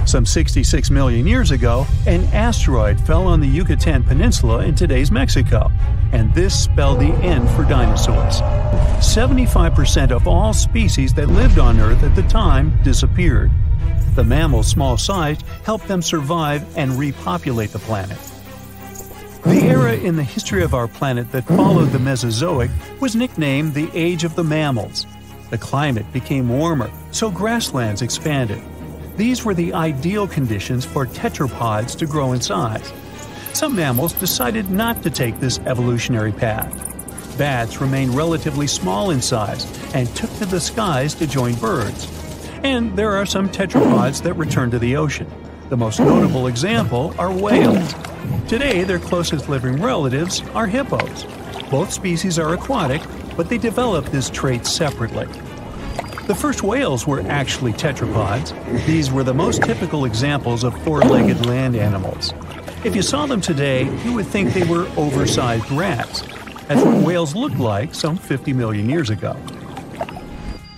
Some 66 million years ago, an asteroid fell on the Yucatan Peninsula in today's Mexico, and this spelled the end for dinosaurs. 75% of all species that lived on Earth at the time disappeared. The mammals' small size helped them survive and repopulate the planet. The era in the history of our planet that followed the Mesozoic was nicknamed the Age of the Mammals. The climate became warmer, so grasslands expanded. These were the ideal conditions for tetrapods to grow in size. Some mammals decided not to take this evolutionary path. Bats remained relatively small in size and took to the skies to join birds. And there are some tetrapods that returned to the ocean. The most notable example are whales. Today, their closest living relatives are hippos. Both species are aquatic, but they developed this trait separately. The first whales were actually tetrapods. These were the most typical examples of 4-legged land animals. If you saw them today, you would think they were oversized rats. That's what whales looked like some 50 million years ago.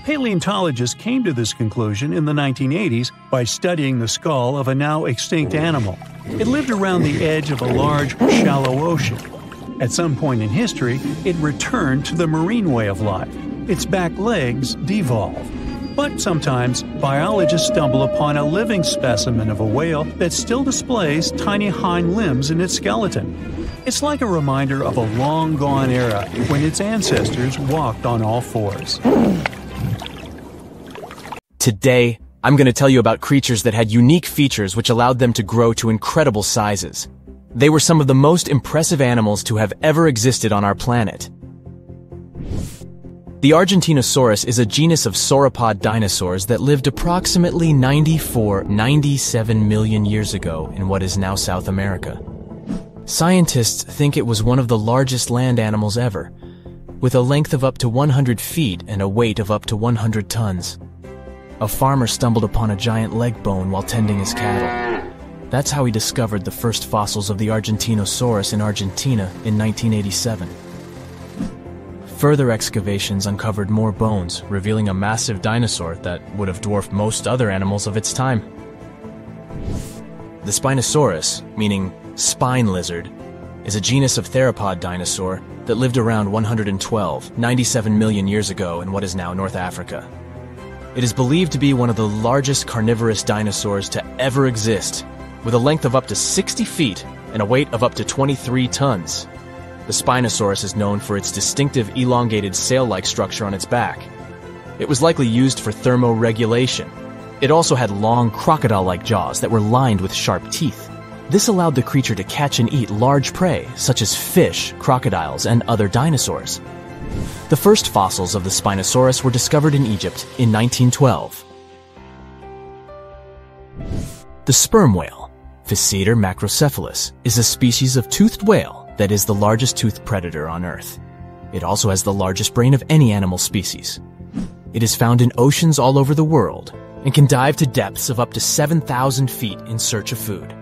Paleontologists came to this conclusion in the 1980s by studying the skull of a now extinct animal. It lived around the edge of a large, shallow ocean. At some point in history, it returned to the marine way of life. Its back legs devolve. But sometimes, biologists stumble upon a living specimen of a whale that still displays tiny hind limbs in its skeleton. It's like a reminder of a long-gone era when its ancestors walked on all fours. Today, I'm going to tell you about creatures that had unique features which allowed them to grow to incredible sizes. They were some of the most impressive animals to have ever existed on our planet. The Argentinosaurus is a genus of sauropod dinosaurs that lived approximately 97 million years ago in what is now South America. Scientists think it was one of the largest land animals ever, with a length of up to 100 feet and a weight of up to 100 tons. A farmer stumbled upon a giant leg bone while tending his cattle. That's how he discovered the first fossils of the Argentinosaurus in Argentina in 1987. Further excavations uncovered more bones, revealing a massive dinosaur that would have dwarfed most other animals of its time. The Spinosaurus, meaning spine lizard, is a genus of theropod dinosaur that lived around 97 million years ago in what is now North Africa. It is believed to be one of the largest carnivorous dinosaurs to ever exist, with a length of up to 60 feet and a weight of up to 23 tons. The Spinosaurus is known for its distinctive elongated sail-like structure on its back. It was likely used for thermoregulation. It also had long crocodile-like jaws that were lined with sharp teeth. This allowed the creature to catch and eat large prey, such as fish, crocodiles, and other dinosaurs. The first fossils of the Spinosaurus were discovered in Egypt in 1912. The sperm whale, Physeter macrocephalus, is a species of toothed whale that is the largest toothed predator on Earth. It also has the largest brain of any animal species. It is found in oceans all over the world and can dive to depths of up to 7,000 feet in search of food.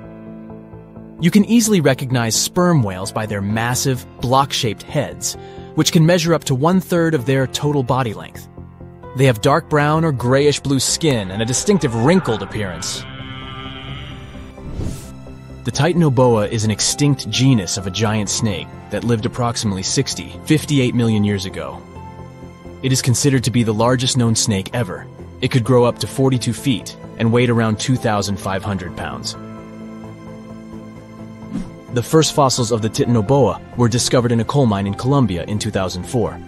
You can easily recognize sperm whales by their massive, block-shaped heads, which can measure up to 1/3 of their total body length. They have dark brown or grayish-blue skin and a distinctive wrinkled appearance. The Titanoboa is an extinct genus of a giant snake that lived approximately 58 million years ago. It is considered to be the largest known snake ever. It could grow up to 42 feet and weighed around 2,500 pounds. The first fossils of the Titanoboa were discovered in a coal mine in Colombia in 2004.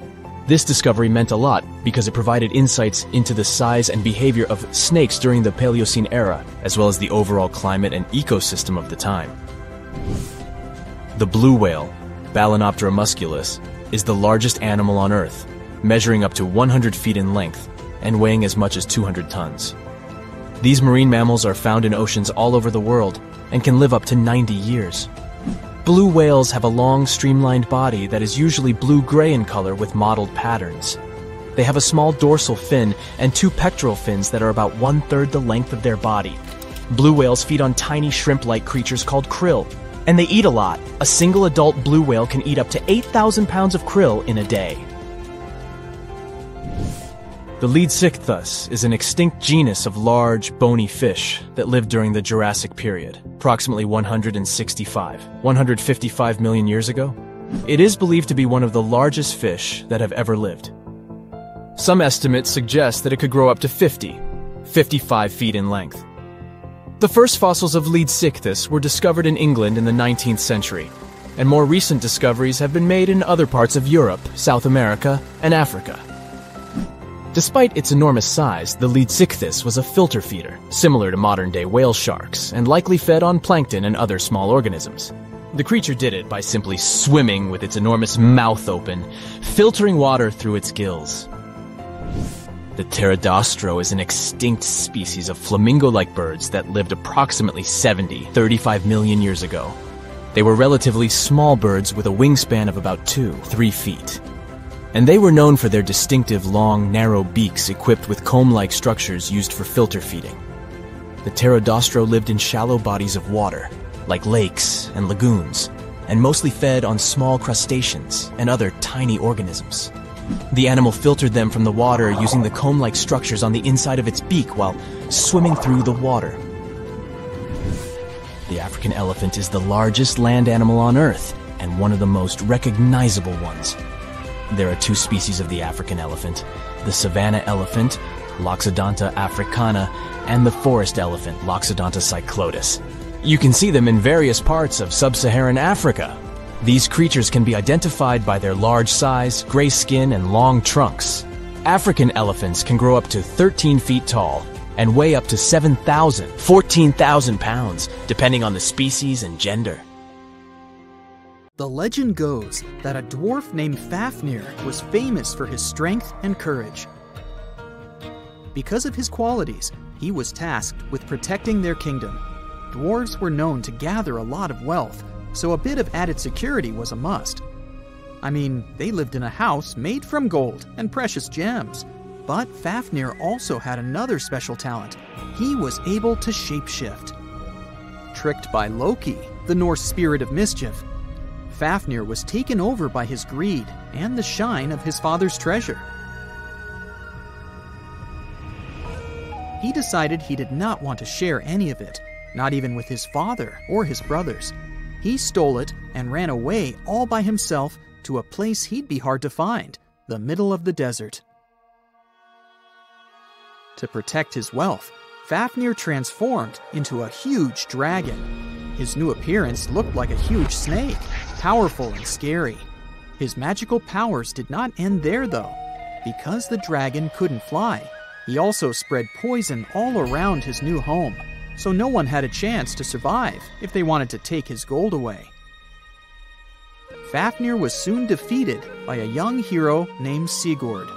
This discovery meant a lot because it provided insights into the size and behavior of snakes during the Paleocene era, as well as the overall climate and ecosystem of the time. The blue whale, Balænoptera musculus, is the largest animal on Earth, measuring up to 100 feet in length and weighing as much as 200 tons. These marine mammals are found in oceans all over the world and can live up to 90 years. Blue whales have a long, streamlined body that is usually blue-gray in color with mottled patterns. They have a small dorsal fin and 2 pectoral fins that are about 1/3 the length of their body. Blue whales feed on tiny shrimp-like creatures called krill, and they eat a lot. A single adult blue whale can eat up to 8,000 pounds of krill in a day. The Leadsichthus is an extinct genus of large, bony fish that lived during the Jurassic period, approximately 155 million years ago. It is believed to be one of the largest fish that have ever lived. Some estimates suggest that it could grow up to 55 feet in length. The first fossils of Leadsichthus were discovered in England in the 19th century, and more recent discoveries have been made in other parts of Europe, South America, and Africa. Despite its enormous size, the Leadsichthus was a filter feeder, similar to modern-day whale sharks, and likely fed on plankton and other small organisms. The creature did it by simply swimming with its enormous mouth open, filtering water through its gills. The pterodostro is an extinct species of flamingo-like birds that lived approximately 35 million years ago. They were relatively small birds with a wingspan of about 2-3 feet. And they were known for their distinctive long, narrow beaks equipped with comb-like structures used for filter feeding. The pterodostro lived in shallow bodies of water, like lakes and lagoons, and mostly fed on small crustaceans and other tiny organisms. The animal filtered them from the water using the comb-like structures on the inside of its beak while swimming through the water. The African elephant is the largest land animal on Earth and one of the most recognizable ones. There are two species of the African elephant, the savanna elephant, Loxodonta africana, and the forest elephant, Loxodonta cyclotis. You can see them in various parts of sub-Saharan Africa. These creatures can be identified by their large size, gray skin, and long trunks. African elephants can grow up to 13 feet tall and weigh up to 14,000 pounds, depending on the species and gender. The legend goes that a dwarf named Fafnir was famous for his strength and courage. Because of his qualities, he was tasked with protecting their kingdom. Dwarves were known to gather a lot of wealth, so a bit of added security was a must. I mean, they lived in a house made from gold and precious gems. But Fafnir also had another special talent. He was able to shapeshift. Tricked by Loki, the Norse spirit of mischief, Fafnir was taken over by his greed and the shine of his father's treasure. He decided he did not want to share any of it, not even with his father or his brothers. He stole it and ran away all by himself to a place he'd be hard to find, the middle of the desert. To protect his wealth, Fafnir transformed into a huge dragon. His new appearance looked like a huge snake, powerful and scary. His magical powers did not end there, though. Because the dragon couldn't fly, he also spread poison all around his new home, so no one had a chance to survive if they wanted to take his gold away. Fafnir was soon defeated by a young hero named Sigurd.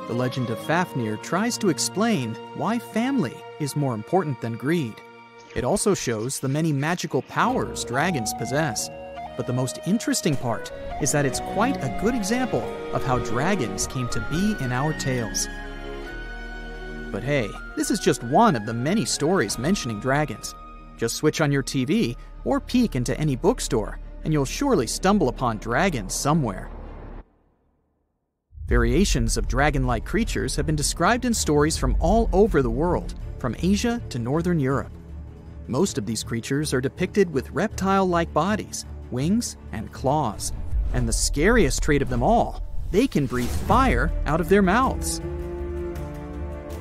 The legend of Fafnir tries to explain why family is more important than greed. It also shows the many magical powers dragons possess. But the most interesting part is that it's quite a good example of how dragons came to be in our tales. But hey, this is just one of the many stories mentioning dragons. Just switch on your TV or peek into any bookstore, and you'll surely stumble upon dragons somewhere. Variations of dragon-like creatures have been described in stories from all over the world, from Asia to Northern Europe. Most of these creatures are depicted with reptile-like bodies, wings, and claws. And the scariest trait of them all, they can breathe fire out of their mouths.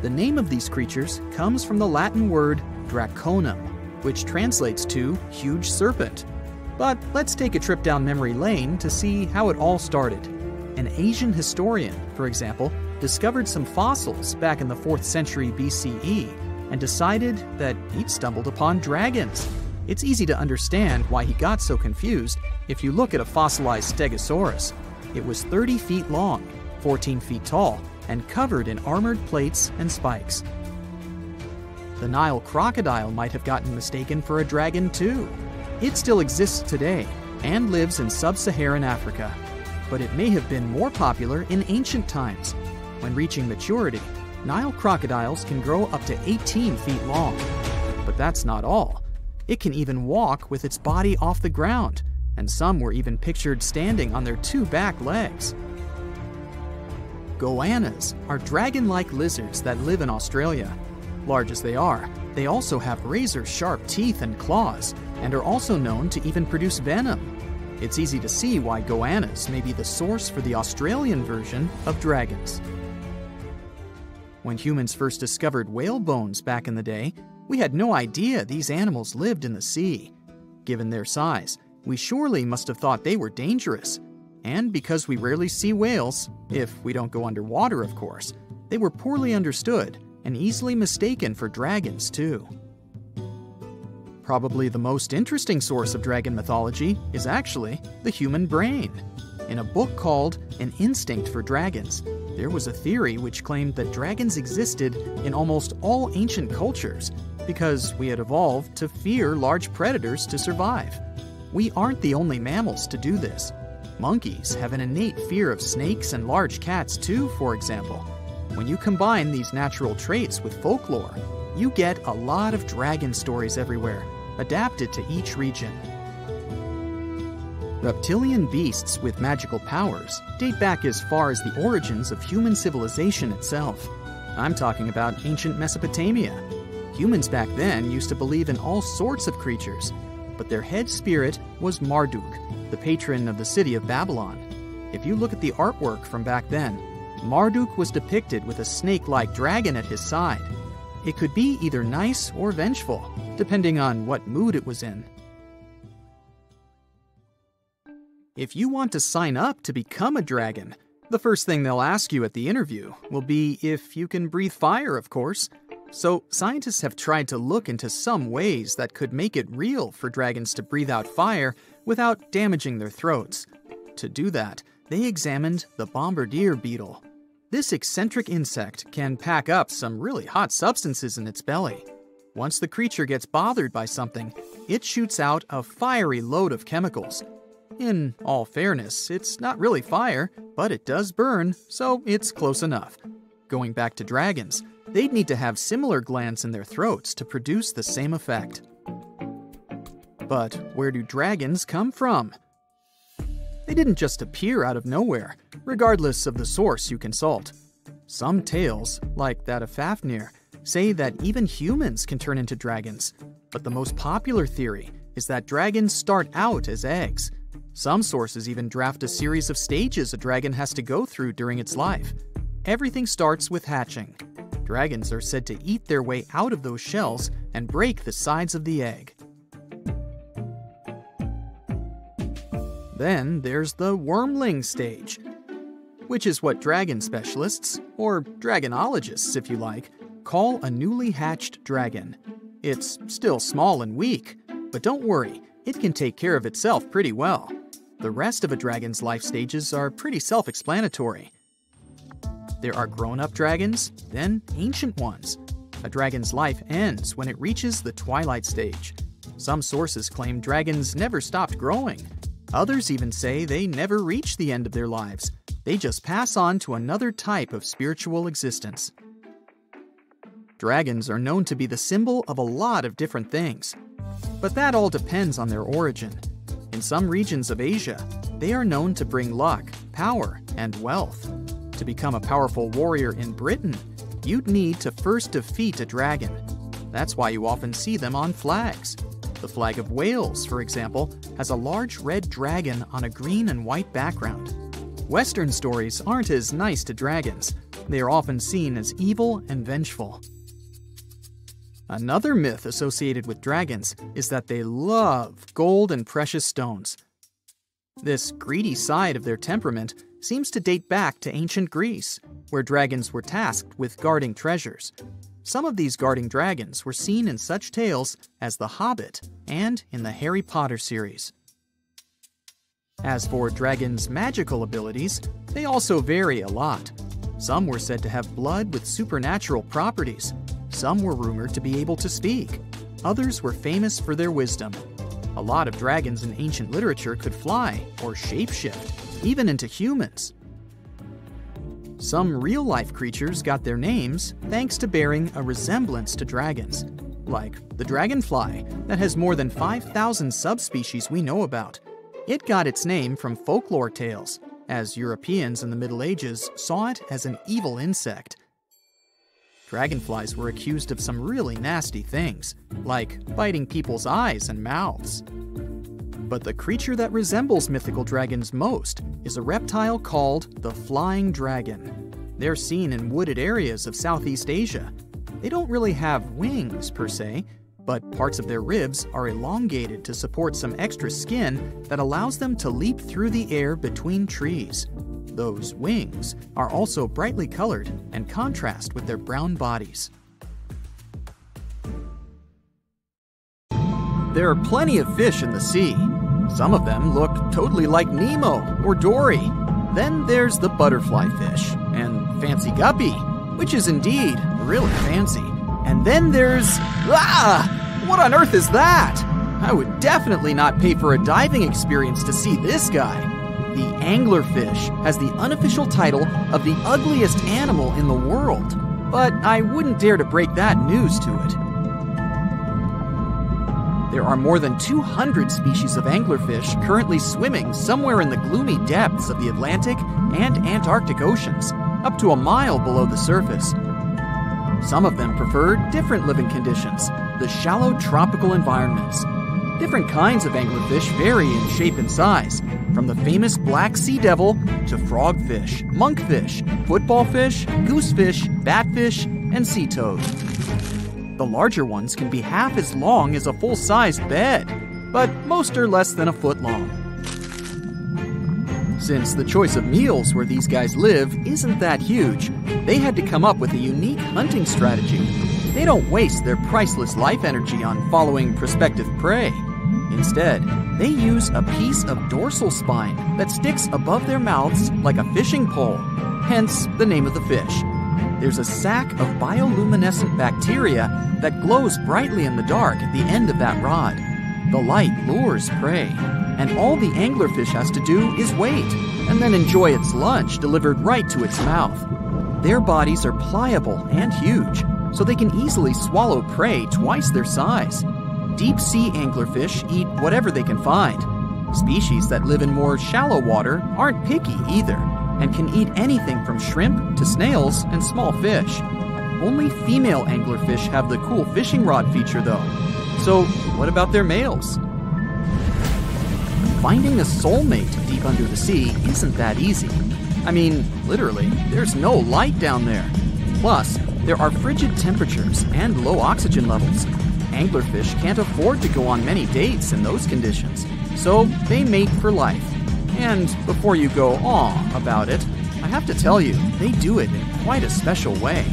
The name of these creatures comes from the Latin word draconum, which translates to huge serpent. But let's take a trip down memory lane to see how it all started. An Asian historian, for example, discovered some fossils back in the 4th century BCE and decided that he'd stumbled upon dragons. It's easy to understand why he got so confused if you look at a fossilized stegosaurus. It was 30 feet long, 14 feet tall, and covered in armored plates and spikes. The Nile crocodile might have gotten mistaken for a dragon too. It still exists today and lives in sub-Saharan Africa. But it may have been more popular in ancient times. When reaching maturity, Nile crocodiles can grow up to 18 feet long. But that's not all. It can even walk with its body off the ground, and some were even pictured standing on their 2 back legs. Goannas are dragon-like lizards that live in Australia. Large as they are, they also have razor-sharp teeth and claws, and are also known to even produce venom. It's easy to see why goannas may be the source for the Australian version of dragons. When humans first discovered whale bones back in the day, we had no idea these animals lived in the sea. Given their size, we surely must have thought they were dangerous. And because we rarely see whales, if we don't go underwater of course, they were poorly understood and easily mistaken for dragons too. Probably the most interesting source of dragon mythology is actually the human brain. In a book called An Instinct for Dragons, there was a theory which claimed that dragons existed in almost all ancient cultures because we had evolved to fear large predators to survive. We aren't the only mammals to do this. Monkeys have an innate fear of snakes and large cats too, for example. When you combine these natural traits with folklore, you get a lot of dragon stories everywhere, adapted to each region. Reptilian beasts with magical powers date back as far as the origins of human civilization itself. I'm talking about ancient Mesopotamia. Humans back then used to believe in all sorts of creatures, but their head spirit was Marduk, the patron of the city of Babylon. If you look at the artwork from back then, Marduk was depicted with a snake-like dragon at his side. It could be either nice or vengeful, depending on what mood it was in. If you want to sign up to become a dragon, the first thing they'll ask you at the interview will be if you can breathe fire, of course. So scientists have tried to look into some ways that could make it real for dragons to breathe out fire without damaging their throats. To do that, they examined the bombardier beetle. This eccentric insect can pack up some really hot substances in its belly. Once the creature gets bothered by something, it shoots out a fiery load of chemicals. In all fairness, it's not really fire, but it does burn, so it's close enough. Going back to dragons, they'd need to have similar glands in their throats to produce the same effect. But where do dragons come from? They didn't just appear out of nowhere, regardless of the source you consult. Some tales, like that of Fafnir, say that even humans can turn into dragons. But the most popular theory is that dragons start out as eggs. Some sources even draft a series of stages a dragon has to go through during its life. Everything starts with hatching. Dragons are said to eat their way out of those shells and break the sides of the egg. Then there's the wormling stage, which is what dragon specialists, or dragonologists if you like, call a newly hatched dragon. It's still small and weak, but don't worry, it can take care of itself pretty well. The rest of a dragon's life stages are pretty self-explanatory. There are grown-up dragons, then ancient ones. A dragon's life ends when it reaches the twilight stage. Some sources claim dragons never stopped growing. Others even say they never reach the end of their lives. They just pass on to another type of spiritual existence. Dragons are known to be the symbol of a lot of different things. But that all depends on their origin. In some regions of Asia, they are known to bring luck, power, and wealth. To become a powerful warrior in Britain, you'd need to first defeat a dragon. That's why you often see them on flags. The flag of Wales, for example, has a large red dragon on a green and white background. Western stories aren't as nice to dragons. They are often seen as evil and vengeful. Another myth associated with dragons is that they love gold and precious stones. This greedy side of their temperament seems to date back to ancient Greece, where dragons were tasked with guarding treasures. Some of these guarding dragons were seen in such tales as The Hobbit and in the Harry Potter series. As for dragons' magical abilities, they also vary a lot. Some were said to have blood with supernatural properties. Some were rumored to be able to speak. Others were famous for their wisdom. A lot of dragons in ancient literature could fly or shapeshift, even into humans. Some real-life creatures got their names thanks to bearing a resemblance to dragons, like the dragonfly that has more than 5,000 subspecies we know about. It got its name from folklore tales, as Europeans in the Middle Ages saw it as an evil insect. Dragonflies were accused of some really nasty things, like biting people's eyes and mouths. But the creature that resembles mythical dragons most is a reptile called the flying dragon. They're seen in wooded areas of Southeast Asia. They don't really have wings per se, but parts of their ribs are elongated to support some extra skin that allows them to leap through the air between trees. Those wings are also brightly colored and contrast with their brown bodies. There are plenty of fish in the sea. Some of them look totally like Nemo or Dory. Then there's the butterfly fish and fancy guppy, which is indeed really fancy. And then there's... what on earth is that? I would definitely not pay for a diving experience to see this guy. The anglerfish has the unofficial title of the ugliest animal in the world, but I wouldn't dare to break that news to it. There are more than 200 species of anglerfish currently swimming somewhere in the gloomy depths of the Atlantic and Antarctic Oceans, up to a mile below the surface. Some of them prefer different living conditions, the shallow tropical environments. Different kinds of anglerfish vary in shape and size, from the famous black sea devil to frogfish, monkfish, footballfish, goosefish, batfish, and sea toad. The larger ones can be half as long as a full-sized bed, but most are less than a foot long. Since the choice of meals where these guys live isn't that huge, they had to come up with a unique hunting strategy. They don't waste their priceless life energy on following prospective prey. Instead, they use a piece of dorsal spine that sticks above their mouths like a fishing pole, hence the name of the fish. There's a sac of bioluminescent bacteria that glows brightly in the dark at the end of that rod. The light lures prey, and all the anglerfish has to do is wait, and then enjoy its lunch delivered right to its mouth. Their bodies are pliable and huge, so they can easily swallow prey twice their size. Deep-sea anglerfish eat whatever they can find. Species that live in more shallow water aren't picky either, and can eat anything from shrimp to snails and small fish. Only female anglerfish have the cool fishing rod feature though. So what about their males? Finding a soulmate deep under the sea isn't that easy. I mean, literally, there's no light down there. Plus, there are frigid temperatures and low oxygen levels. Anglerfish can't afford to go on many dates in those conditions, so they mate for life. And before you go aw about it, I have to tell you, they do it in quite a special way.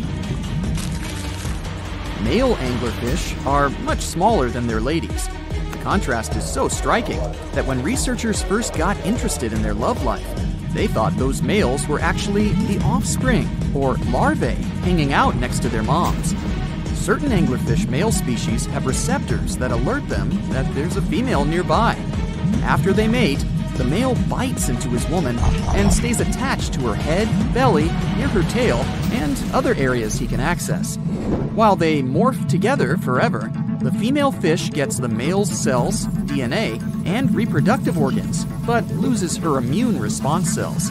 Male anglerfish are much smaller than their ladies. The contrast is so striking that when researchers first got interested in their love life, they thought those males were actually the offspring, or larvae, hanging out next to their moms. Certain anglerfish male species have receptors that alert them that there's a female nearby. After they mate, the male bites into his woman and stays attached to her head, belly, near her tail, and other areas he can access. While they morph together forever, the female fish gets the male's cells, DNA, and reproductive organs, but loses her immune response cells.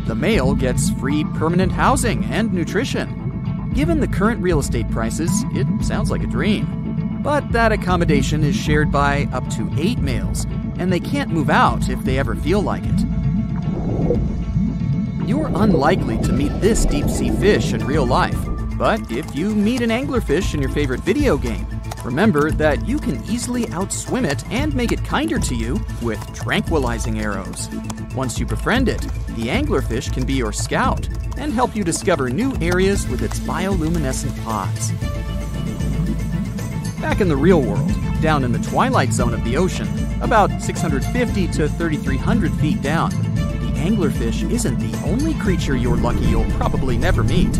The male gets free permanent housing and nutrition. Given the current real estate prices, it sounds like a dream. But that accommodation is shared by up to 8 males, and they can't move out if they ever feel like it. You're unlikely to meet this deep-sea fish in real life, but if you meet an anglerfish in your favorite video game, remember that you can easily outswim it and make it kinder to you with tranquilizing arrows. Once you befriend it, the anglerfish can be your scout and help you discover new areas with its bioluminescent pods. Back in the real world, down in the twilight zone of the ocean, about 650 to 3,300 feet down, the anglerfish isn't the only creature you're lucky you'll probably never meet.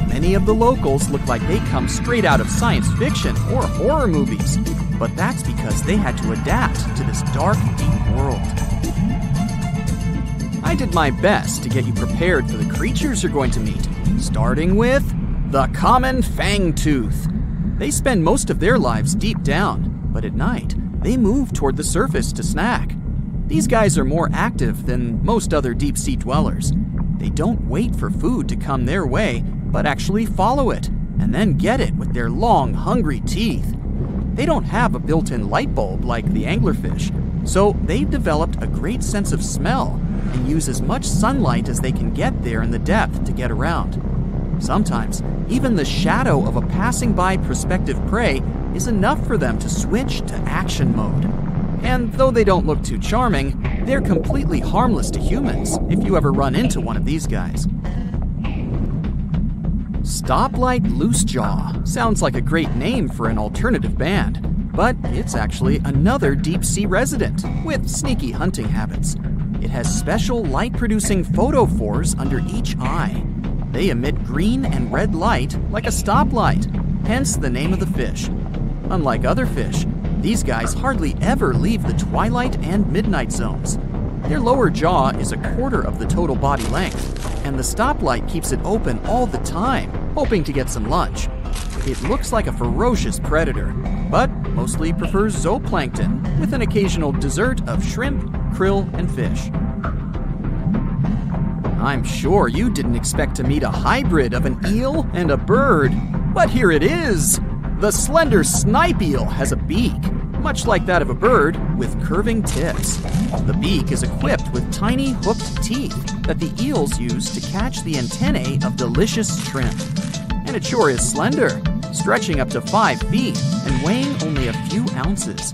Many of the locals look like they come straight out of science fiction or horror movies, but that's because they had to adapt to this dark, deep world. I did my best to get you prepared for the creatures you're going to meet, starting with the common fangtooth. They spend most of their lives deep down, but at night, they move toward the surface to snack. These guys are more active than most other deep-sea dwellers. They don't wait for food to come their way, but actually follow it, and then get it with their long, hungry teeth. They don't have a built-in light bulb like the anglerfish, so they've developed a great sense of smell and use as much sunlight as they can get there in the depth to get around. Sometimes, even the shadow of a passing by prospective prey is enough for them to switch to action mode. And though they don't look too charming, they're completely harmless to humans if you ever run into one of these guys. Stoplight Loosejaw sounds like a great name for an alternative band, but it's actually another deep-sea resident with sneaky hunting habits. It has special light-producing photophores under each eye. They emit green and red light like a stoplight, hence the name of the fish. Unlike other fish, these guys hardly ever leave the twilight and midnight zones. Their lower jaw is a quarter of the total body length, and the stoplight keeps it open all the time, hoping to get some lunch. It looks like a ferocious predator, but mostly prefers zooplankton, with an occasional dessert of shrimp, krill, and fish. I'm sure you didn't expect to meet a hybrid of an eel and a bird, but here it is! The slender snipe eel has a beak. much like that of a bird, with curving tips. The beak is equipped with tiny hooked teeth that the eels use to catch the antennae of delicious shrimp. And it sure is slender, stretching up to 5 feet and weighing only a few ounces.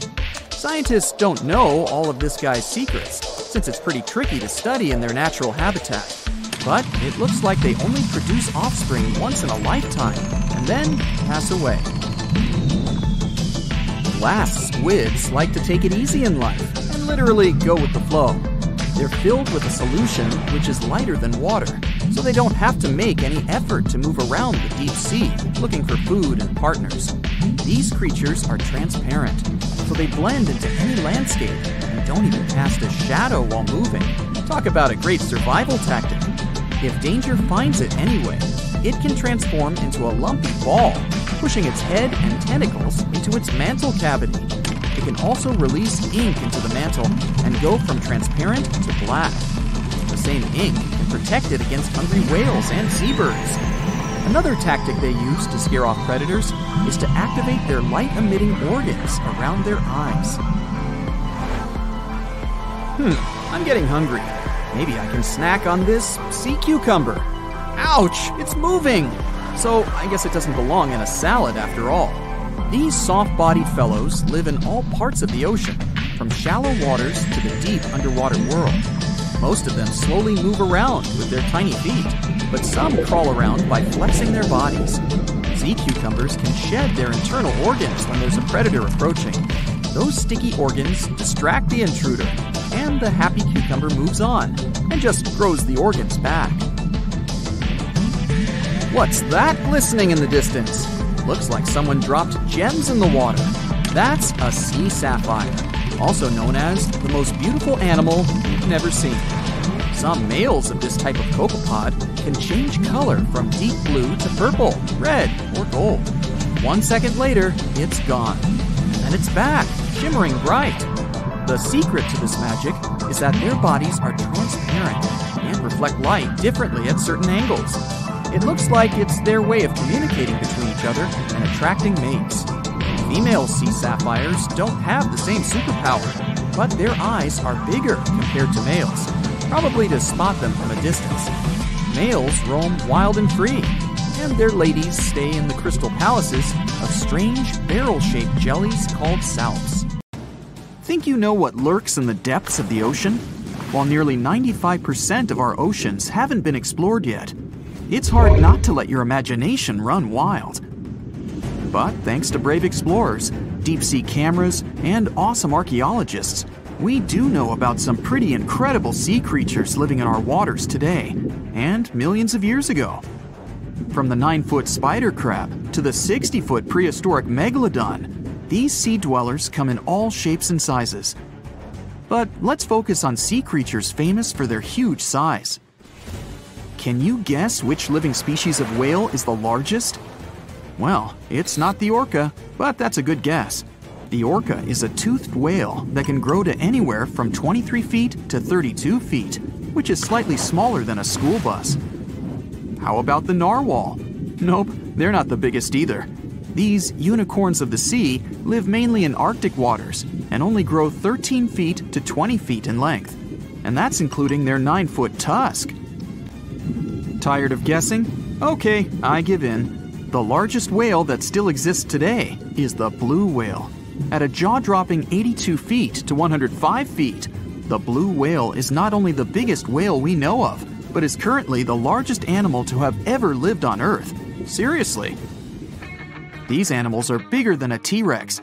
Scientists don't know all of this guy's secrets, since it's pretty tricky to study in their natural habitat. But it looks like they only produce offspring once in a lifetime, and then pass away. Glass squids like to take it easy in life and literally go with the flow. They're filled with a solution which is lighter than water, so they don't have to make any effort to move around the deep sea looking for food and partners. These creatures are transparent, so they blend into any landscape and don't even cast a shadow while moving. Talk about a great survival tactic. If danger finds it anyway, it can transform into a lumpy ball, pushing its head and tentacles into its mantle cavity. It can also release ink into the mantle and go from transparent to black. The same ink can protect it against hungry whales and seabirds. Another tactic they use to scare off predators is to activate their light-emitting organs around their eyes. I'm getting hungry. Maybe I can snack on this sea cucumber. Ouch, it's moving! So I guess it doesn't belong in a salad after all. These soft-bodied fellows live in all parts of the ocean, from shallow waters to the deep underwater world. Most of them slowly move around with their tiny feet, but some crawl around by flexing their bodies. Sea cucumbers can shed their internal organs when there's a predator approaching. Those sticky organs distract the intruder, and the happy cucumber moves on and just throws the organs back. What's that glistening in the distance? Looks like someone dropped gems in the water. That's a sea sapphire, also known as the most beautiful animal you've never seen. Some males of this type of copepod can change color from deep blue to purple, red, or gold. 1 second later, it's gone. And it's back, shimmering bright. The secret to this magic is that their bodies are transparent and reflect light differently at certain angles. It looks like it's their way of communicating between each other and attracting mates. Female sea sapphires don't have the same superpower, but their eyes are bigger compared to males, probably to spot them from a distance. Males roam wild and free, and their ladies stay in the crystal palaces of strange barrel-shaped jellies called salps. Think you know what lurks in the depths of the ocean? While nearly 95% of our oceans haven't been explored yet, it's hard not to let your imagination run wild. But thanks to brave explorers, deep-sea cameras, and awesome archaeologists, we do know about some pretty incredible sea creatures living in our waters today, and millions of years ago. From the 9-foot spider crab to the 60-foot prehistoric megalodon, these sea dwellers come in all shapes and sizes. But let's focus on sea creatures famous for their huge size. Can you guess which living species of whale is the largest? Well, it's not the orca, but that's a good guess. The orca is a toothed whale that can grow to anywhere from 23 feet to 32 feet, which is slightly smaller than a school bus. How about the narwhal? Nope, they're not the biggest either. These unicorns of the sea live mainly in Arctic waters and only grow 13 feet to 20 feet in length. And that's including their 9-foot tusk. Tired of guessing? Okay, I give in. The largest whale that still exists today is the blue whale. At a jaw-dropping 82 feet to 105 feet, the blue whale is not only the biggest whale we know of, but is currently the largest animal to have ever lived on Earth. Seriously. These animals are bigger than a T-Rex,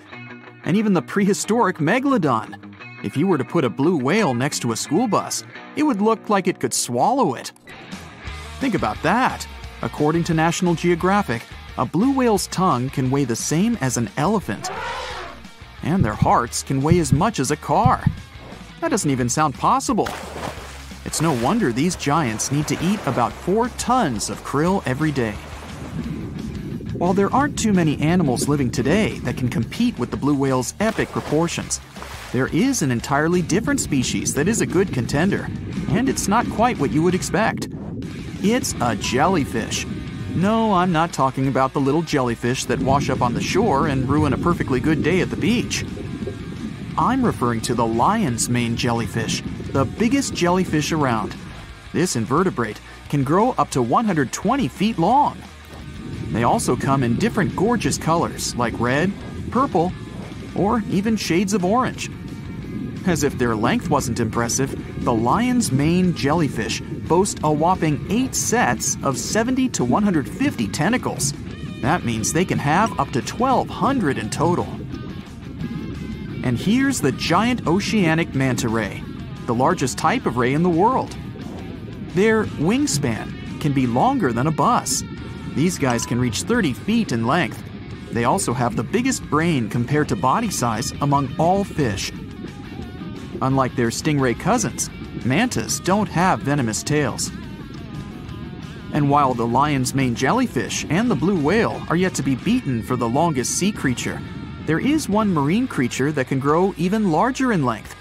and even the prehistoric megalodon. If you were to put a blue whale next to a school bus, it would look like it could swallow it. Think about that. According to National Geographic, a blue whale's tongue can weigh the same as an elephant. And their hearts can weigh as much as a car. That doesn't even sound possible. It's no wonder these giants need to eat about 4 tons of krill every day. While there aren't too many animals living today that can compete with the blue whale's epic proportions, there is an entirely different species that is a good contender, and it's not quite what you would expect. It's a jellyfish. No, I'm not talking about the little jellyfish that wash up on the shore and ruin a perfectly good day at the beach. I'm referring to the lion's mane jellyfish, the biggest jellyfish around. This invertebrate can grow up to 120 feet long. They also come in different gorgeous colors like red, purple, or even shades of orange. As if their length wasn't impressive, the lion's mane jellyfish boast a whopping 8 sets of 70 to 150 tentacles. That means they can have up to 1,200 in total. And here's the giant oceanic manta ray, the largest type of ray in the world. Their wingspan can be longer than a bus. These guys can reach 30 feet in length. They also have the biggest brain compared to body size among all fish. Unlike their stingray cousins, mantas don't have venomous tails. And while the lion's mane jellyfish and the blue whale are yet to be beaten for the longest sea creature, there is one marine creature that can grow even larger in length.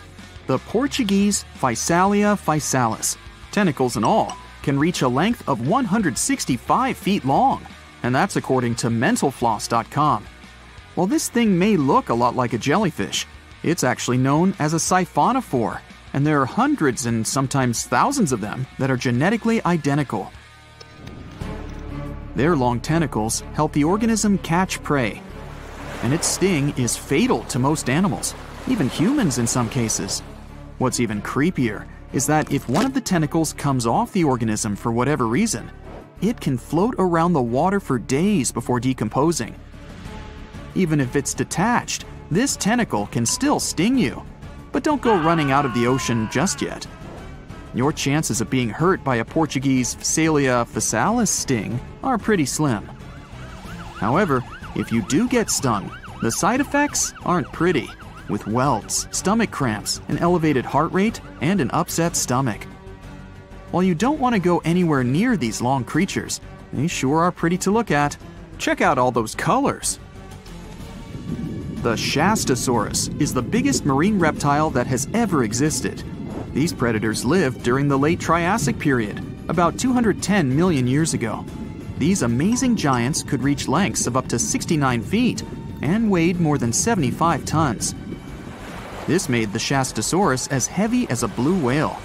The Portuguese Physalia physalis, tentacles and all, can reach a length of 165 feet long, and that's according to mentalfloss.com. While this thing may look a lot like a jellyfish, it's actually known as a siphonophore, and there are hundreds and sometimes thousands of them that are genetically identical. Their long tentacles help the organism catch prey, and its sting is fatal to most animals, even humans in some cases. What's even creepier is that if one of the tentacles comes off the organism for whatever reason, it can float around the water for days before decomposing. Even if it's detached, this tentacle can still sting you. But don't go running out of the ocean just yet. Your chances of being hurt by a Portuguese Physalia physalis sting are pretty slim. However, if you do get stung, the side effects aren't pretty, with welts, stomach cramps, an elevated heart rate, and an upset stomach. While you don't want to go anywhere near these long creatures, they sure are pretty to look at. Check out all those colors. The Shastosaurus is the biggest marine reptile that has ever existed. These predators lived during the late Triassic period, about 210 million years ago. These amazing giants could reach lengths of up to 69 feet and weighed more than 75 tons. This made the Shastosaurus as heavy as a blue whale.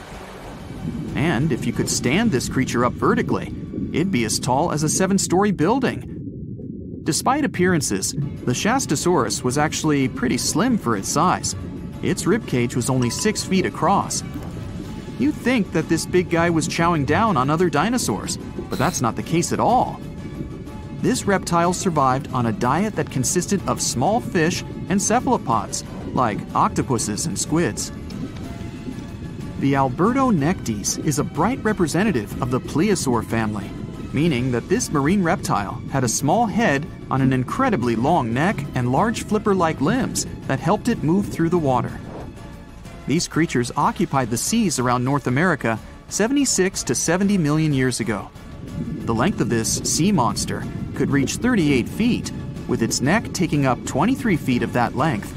And if you could stand this creature up vertically, it'd be as tall as a 7-story building. Despite appearances, the Shastosaurus was actually pretty slim for its size. Its ribcage was only 6 feet across. You'd think that this big guy was chowing down on other dinosaurs, but that's not the case at all. This reptile survived on a diet that consisted of small fish and cephalopods, like octopuses and squids. The Albertonectes is a bright representative of the plesiosaur family, meaning that this marine reptile had a small head on an incredibly long neck and large flipper-like limbs that helped it move through the water. These creatures occupied the seas around North America 76 to 70 million years ago. The length of this sea monster could reach 38 feet, with its neck taking up 23 feet of that length.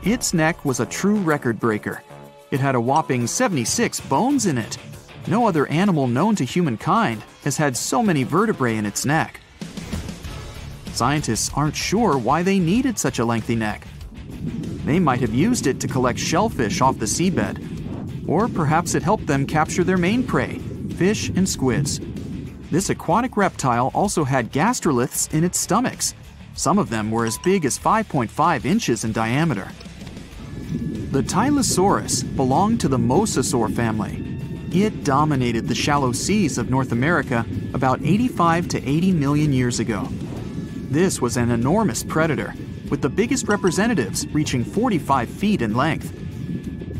Its neck was a true record breaker. It had a whopping 76 bones in it. No other animal known to humankind has had so many vertebrae in its neck. Scientists aren't sure why they needed such a lengthy neck. They might have used it to collect shellfish off the seabed, or perhaps it helped them capture their main prey, fish and squids. This aquatic reptile also had gastroliths in its stomachs. Some of them were as big as 5.5 inches in diameter. The Tylosaurus belonged to the mosasaur family. It dominated the shallow seas of North America about 85 to 80 million years ago. This was an enormous predator, with the biggest representatives reaching 45 feet in length.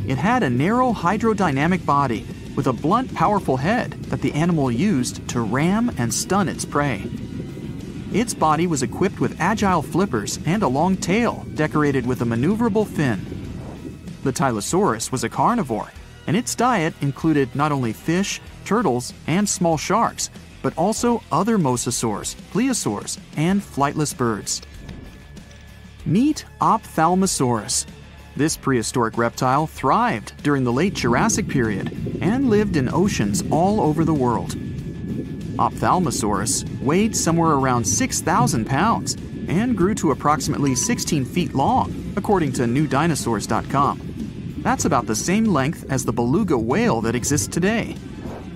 It had a narrow hydrodynamic body with a blunt, powerful head that the animal used to ram and stun its prey. Its body was equipped with agile flippers and a long tail decorated with a maneuverable fin. The Tylosaurus was a carnivore, and its diet included not only fish, turtles, and small sharks, but also other mosasaurs, plesiosaurs, and flightless birds. Meet Ophthalmosaurus. This prehistoric reptile thrived during the late Jurassic period and lived in oceans all over the world. Ophthalmosaurus weighed somewhere around 6,000 pounds and grew to approximately 16 feet long. according to newdinosaurs.com. That's about the same length as the beluga whale that exists today.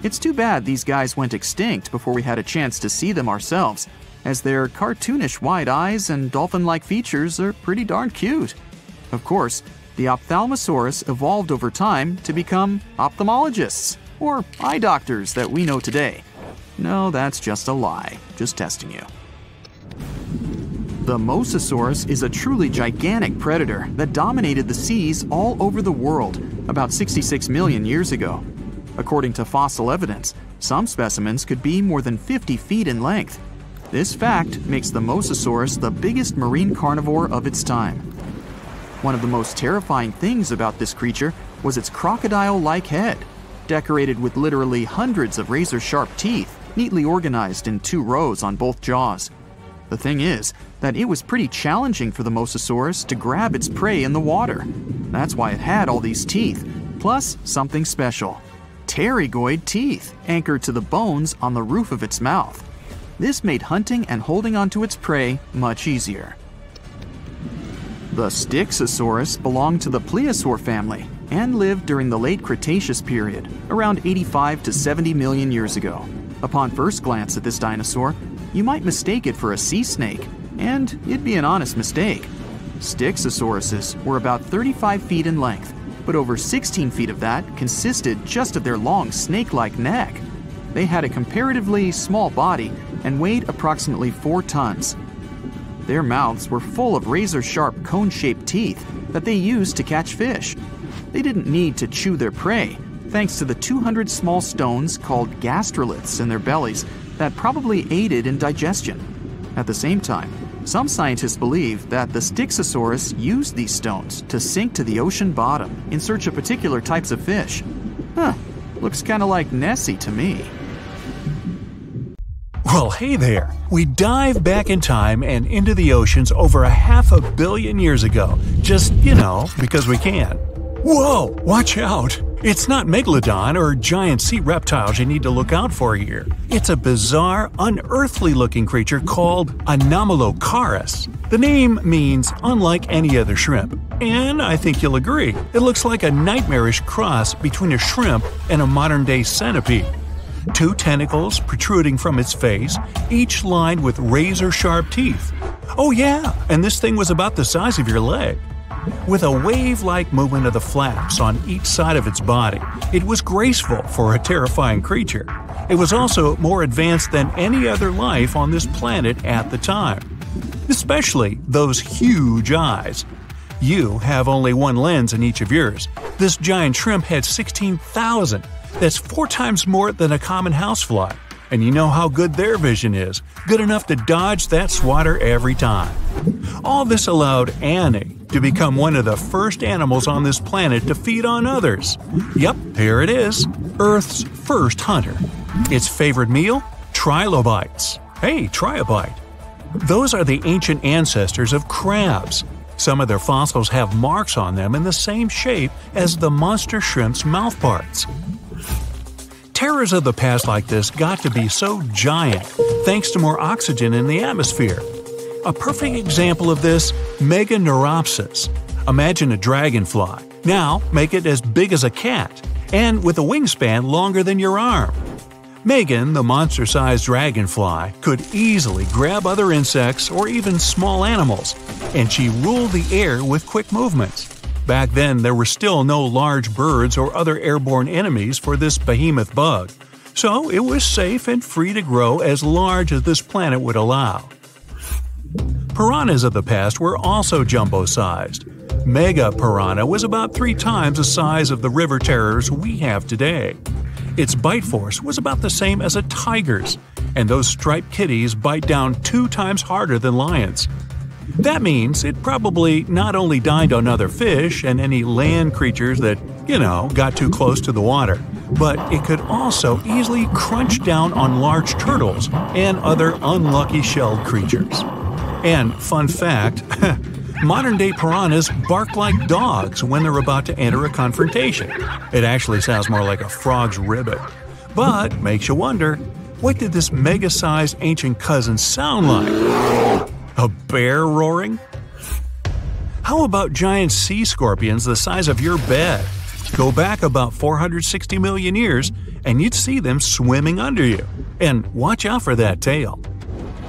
It's too bad these guys went extinct before we had a chance to see them ourselves, as their cartoonish wide eyes and dolphin-like features are pretty darn cute. Of course, the Ophthalmosaurus evolved over time to become ophthalmologists, or eye doctors that we know today. No, that's just a lie. Just testing you. The Mosasaurus is a truly gigantic predator that dominated the seas all over the world about 66 million years ago. According to fossil evidence, some specimens could be more than 50 feet in length. This fact makes the Mosasaurus the biggest marine carnivore of its time. One of the most terrifying things about this creature was its crocodile-like head, decorated with literally hundreds of razor-sharp teeth, neatly organized in 2 rows on both jaws. The thing is that it was pretty challenging for the Mosasaurus to grab its prey in the water. That's why it had all these teeth, plus something special: pterygoid teeth anchored to the bones on the roof of its mouth. This made hunting and holding onto its prey much easier. The Styxosaurus belonged to the plesiosaur family and lived during the late Cretaceous period, around 85 to 70 million years ago. Upon first glance at this dinosaur, you might mistake it for a sea snake, and it'd be an honest mistake. Styxosauruses were about 35 feet in length, but over 16 feet of that consisted just of their long snake-like neck. They had a comparatively small body and weighed approximately 4 tons. Their mouths were full of razor-sharp cone-shaped teeth that they used to catch fish. They didn't need to chew their prey, thanks to the 200 small stones called gastroliths in their bellies that probably aided in digestion. At the same time, some scientists believe that the Styxosaurus used these stones to sink to the ocean bottom in search of particular types of fish. Looks kinda like Nessie to me. Well, hey there! We dive back in time and into the oceans over 500 million years ago, just, because we can. Whoa! Watch out! It's not megalodon or giant sea reptiles you need to look out for here. It's a bizarre, unearthly-looking creature called Anomalocaris. The name means unlike any other shrimp, and I think you'll agree, it looks like a nightmarish cross between a shrimp and a modern-day centipede. 2 tentacles protruding from its face, each lined with razor-sharp teeth. Oh yeah, and this thing was about the size of your leg. With a wave-like movement of the flaps on each side of its body, it was graceful for a terrifying creature. It was also more advanced than any other life on this planet at the time. Especially those huge eyes. You have only 1 lens in each of yours. This giant shrimp had 16,000. That's 4 times more than a common housefly. And you know how good their vision is. Good enough to dodge that swatter every time. All this allowed Annie to become one of the first animals on this planet to feed on others. Yep, here it is. Earth's first hunter. Its favorite meal? Trilobites. Hey, try a bite. Those are the ancient ancestors of crabs. Some of their fossils have marks on them in the same shape as the monster shrimp's mouthparts. Terrors of the past like this got to be so giant thanks to more oxygen in the atmosphere. A perfect example of this, Meganeuropsis. Imagine a dragonfly. Now make it as big as a cat, and with a wingspan longer than your arm. Megan, the monster-sized dragonfly, could easily grab other insects or even small animals, and she ruled the air with quick movements. Back then, there were still no large birds or other airborne enemies for this behemoth bug, so it was safe and free to grow as large as this planet would allow. Piranhas of the past were also jumbo-sized. Mega piranha was about 3 times the size of the river terrors we have today. Its bite force was about the same as a tiger's, and those striped kitties bite down 2 times harder than lions. That means it probably not only dined on other fish and any land creatures that, got too close to the water, but it could also easily crunch down on large turtles and other unlucky shelled creatures. And fun fact, modern-day piranhas bark like dogs when they're about to enter a confrontation. It actually sounds more like a frog's ribbit. But makes you wonder, what did this mega-sized ancient cousin sound like? A bear roaring? How about giant sea scorpions the size of your bed? Go back about 460 million years, and you'd see them swimming under you. And watch out for that tail.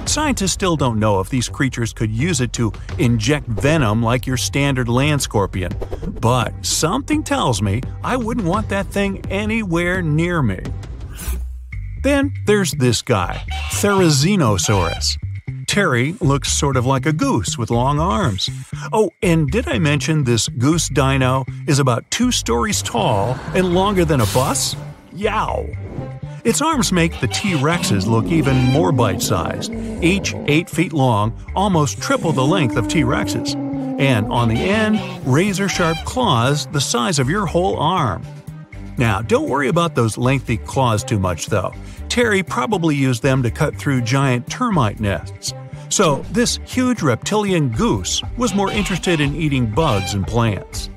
Scientists still don't know if these creatures could use it to inject venom like your standard land scorpion, but something tells me I wouldn't want that thing anywhere near me. Then there's this guy, Therizinosaurus. Terry looks sort of like a goose with long arms. Oh, and did I mention this goose dino is about 2 stories tall and longer than a bus? Yow! Its arms make the T-Rexes look even more bite-sized, each 8 feet long, almost triple the length of T-Rexes. And on the end, razor-sharp claws the size of your whole arm. Now, don't worry about those lengthy claws too much, though. Terry probably used them to cut through giant termite nests. So, this huge reptilian goose was more interested in eating bugs and plants.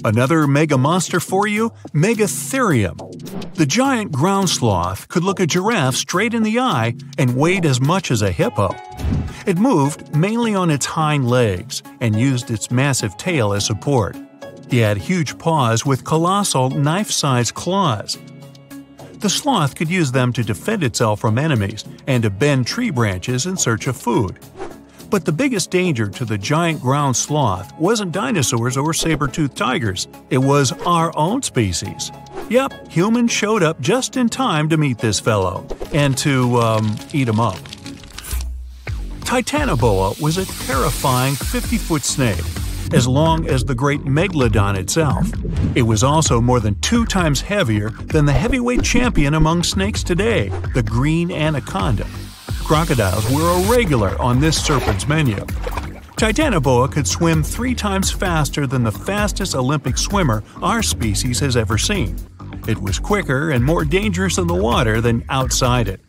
Another mega monster for you, Megatherium. The giant ground sloth could look a giraffe straight in the eye and weighed as much as a hippo. It moved mainly on its hind legs and used its massive tail as support. He had huge paws with colossal knife-sized claws. The sloth could use them to defend itself from enemies and to bend tree branches in search of food. But the biggest danger to the giant ground sloth wasn't dinosaurs or saber-toothed tigers. It was our own species. Yep, humans showed up just in time to meet this fellow and to, eat him up. Titanoboa was a terrifying 50-foot snake, as long as the great megalodon itself. It was also more than 2 times heavier than the heavyweight champion among snakes today, the green anaconda. Crocodiles were a regular on this serpent's menu. Titanoboa could swim 3 times faster than the fastest Olympic swimmer our species has ever seen. It was quicker and more dangerous in the water than outside it.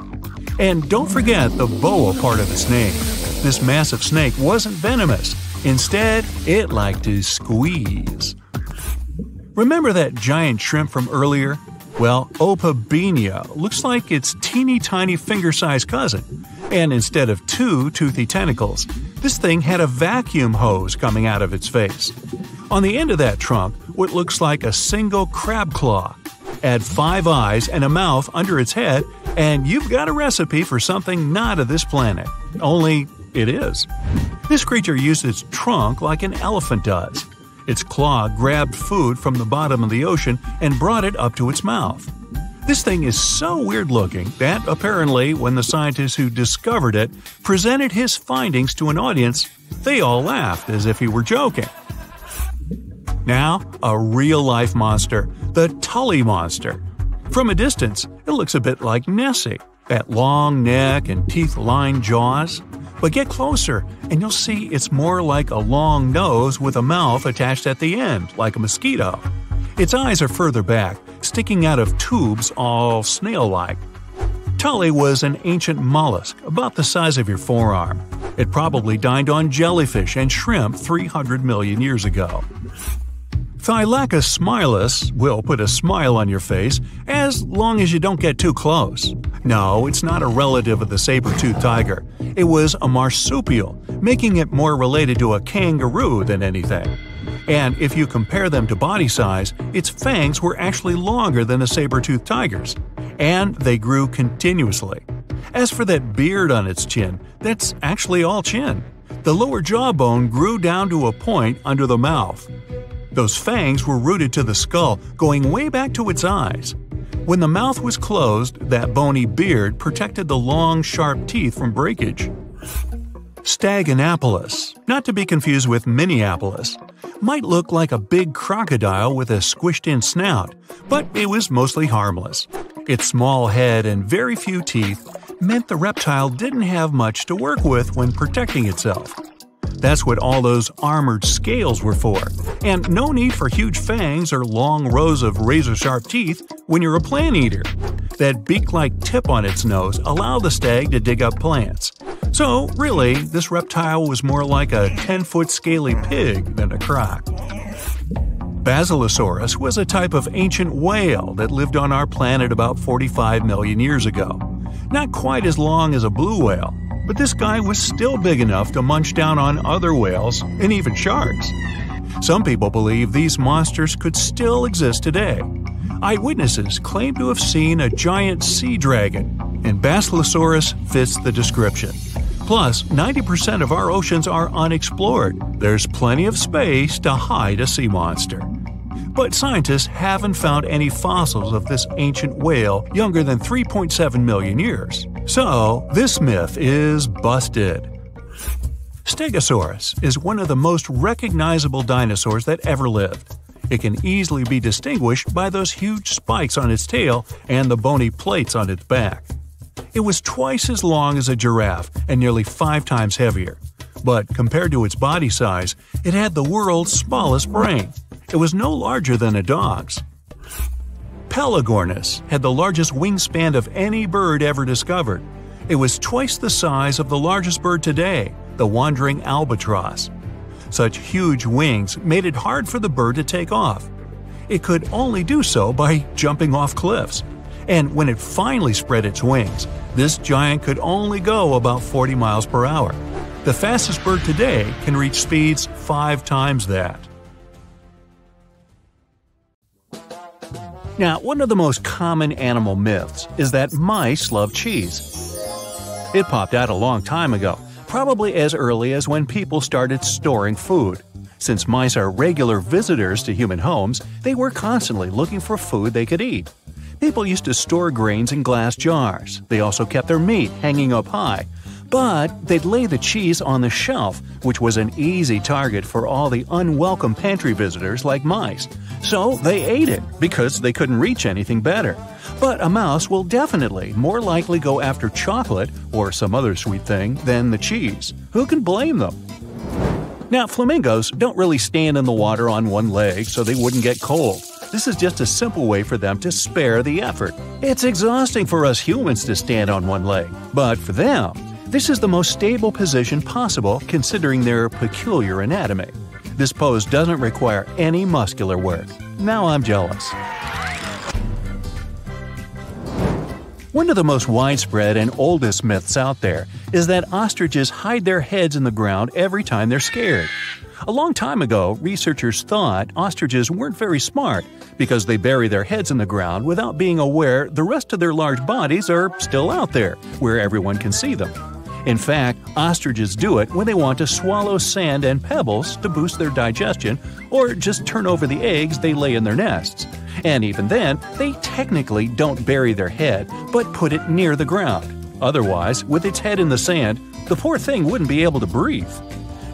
And don't forget the boa part of the snake. This massive snake wasn't venomous. Instead, it liked to squeeze. Remember that giant shrimp from earlier? Well, Opabenia looks like its teeny-tiny finger-sized cousin. And instead of 2 toothy tentacles, this thing had a vacuum hose coming out of its face. On the end of that trunk, what looks like a single crab claw. Add 5 eyes and a mouth under its head, and you've got a recipe for something not of this planet. Only it is. This creature used its trunk like an elephant does. Its claw grabbed food from the bottom of the ocean and brought it up to its mouth. This thing is so weird-looking that, apparently, when the scientists who discovered it presented his findings to an audience, they all laughed as if he were joking. Now, a real-life monster, the Tully monster. From a distance, it looks a bit like Nessie, that long neck and teeth-lined jaws. But get closer, and you'll see it's more like a long nose with a mouth attached at the end, like a mosquito. Its eyes are further back, sticking out of tubes all snail-like. Tully was an ancient mollusk, about the size of your forearm. It probably dined on jellyfish and shrimp 300 million years ago. Thylacus smilus will put a smile on your face as long as you don't get too close. No, it's not a relative of the saber-toothed tiger. It was a marsupial, making it more related to a kangaroo than anything. And if you compare them to body size, its fangs were actually longer than a saber-toothed tiger's. And they grew continuously. As for that beard on its chin, that's actually all chin. The lower jawbone grew down to a point under the mouth. Those fangs were rooted to the skull, going way back to its eyes. When the mouth was closed, that bony beard protected the long, sharp teeth from breakage. Staganapolis, not to be confused with Minneapolis, might look like a big crocodile with a squished-in snout, but it was mostly harmless. Its small head and very few teeth meant the reptile didn't have much to work with when protecting itself. That's what all those armored scales were for, and no need for huge fangs or long rows of razor-sharp teeth when you're a plant eater. That beak-like tip on its nose allowed the stag to dig up plants. So, really, this reptile was more like a 10-foot scaly pig than a croc. Basilosaurus was a type of ancient whale that lived on our planet about 45 million years ago. Not quite as long as a blue whale, but this guy was still big enough to munch down on other whales and even sharks. Some people believe these monsters could still exist today. Eyewitnesses claim to have seen a giant sea dragon, and Basilosaurus fits the description. Plus, 90% of our oceans are unexplored. There's plenty of space to hide a sea monster. But scientists haven't found any fossils of this ancient whale younger than 3.7 million years. So, this myth is busted. Stegosaurus is one of the most recognizable dinosaurs that ever lived. It can easily be distinguished by those huge spikes on its tail and the bony plates on its back. It was twice as long as a giraffe and nearly 5 times heavier. But compared to its body size, it had the world's smallest brain. It was no larger than a dog's. Pelagornis had the largest wingspan of any bird ever discovered. It was twice the size of the largest bird today, the wandering albatross. Such huge wings made it hard for the bird to take off. It could only do so by jumping off cliffs. And when it finally spread its wings, this giant could only go about 40 miles per hour. The fastest bird today can reach speeds 5 times that. Now, one of the most common animal myths is that mice love cheese. It popped out a long time ago, probably as early as when people started storing food. Since mice are regular visitors to human homes, they were constantly looking for food they could eat. People used to store grains in glass jars. They also kept their meat hanging up high. But they'd lay the cheese on the shelf, which was an easy target for all the unwelcome pantry visitors like mice. So they ate it because they couldn't reach anything better. But a mouse will definitely more likely go after chocolate or some other sweet thing than the cheese. Who can blame them? Now, flamingos don't really stand in the water on one leg so they wouldn't get cold. This is just a simple way for them to spare the effort. It's exhausting for us humans to stand on one leg, but for them, this is the most stable position possible considering their peculiar anatomy. This pose doesn't require any muscular work. Now I'm jealous. One of the most widespread and oldest myths out there is that ostriches hide their heads in the ground every time they're scared. A long time ago, researchers thought ostriches weren't very smart because they bury their heads in the ground without being aware the rest of their large bodies are still out there, where everyone can see them. In fact, ostriches do it when they want to swallow sand and pebbles to boost their digestion or just turn over the eggs they lay in their nests. And even then, they technically don't bury their head, but put it near the ground. Otherwise, with its head in the sand, the poor thing wouldn't be able to breathe.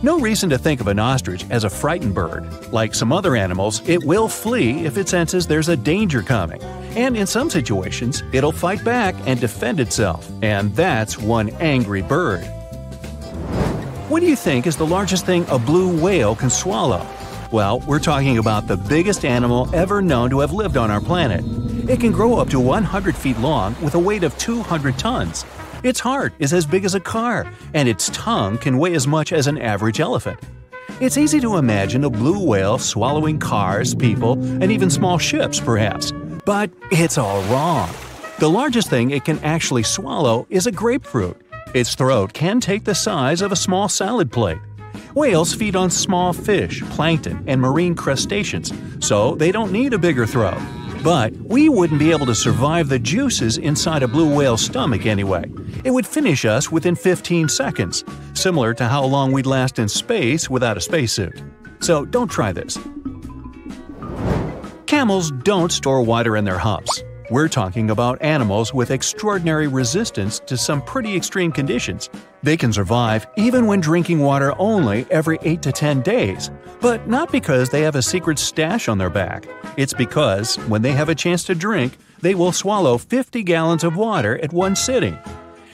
No reason to think of an ostrich as a frightened bird. Like some other animals, it will flee if it senses there's a danger coming. And in some situations, it'll fight back and defend itself. And that's one angry bird. What do you think is the largest thing a blue whale can swallow? Well, we're talking about the biggest animal ever known to have lived on our planet. It can grow up to 100 feet long with a weight of 200 tons. Its heart is as big as a car, and its tongue can weigh as much as an average elephant. It's easy to imagine a blue whale swallowing cars, people, and even small ships, perhaps. But it's all wrong. The largest thing it can actually swallow is a grapefruit. Its throat can take the size of a small salad plate. Whales feed on small fish, plankton, and marine crustaceans, so they don't need a bigger throat. But we wouldn't be able to survive the juices inside a blue whale's stomach anyway. It would finish us within 15 seconds, similar to how long we'd last in space without a spacesuit. So don't try this. Camels don't store water in their humps. We're talking about animals with extraordinary resistance to some pretty extreme conditions. They can survive even when drinking water only every 8 to 10 days. But not because they have a secret stash on their back. It's because, when they have a chance to drink, they will swallow 50 gallons of water at one sitting.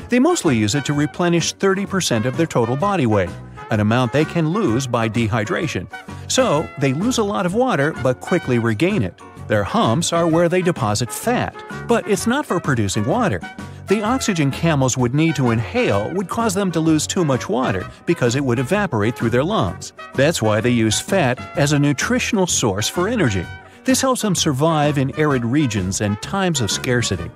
They mostly use it to replenish 30% of their total body weight, an amount they can lose by dehydration. So, they lose a lot of water but quickly regain it. Their humps are where they deposit fat, but it's not for producing water. The oxygen camels would need to inhale would cause them to lose too much water because it would evaporate through their lungs. That's why they use fat as a nutritional source for energy. This helps them survive in arid regions and times of scarcity.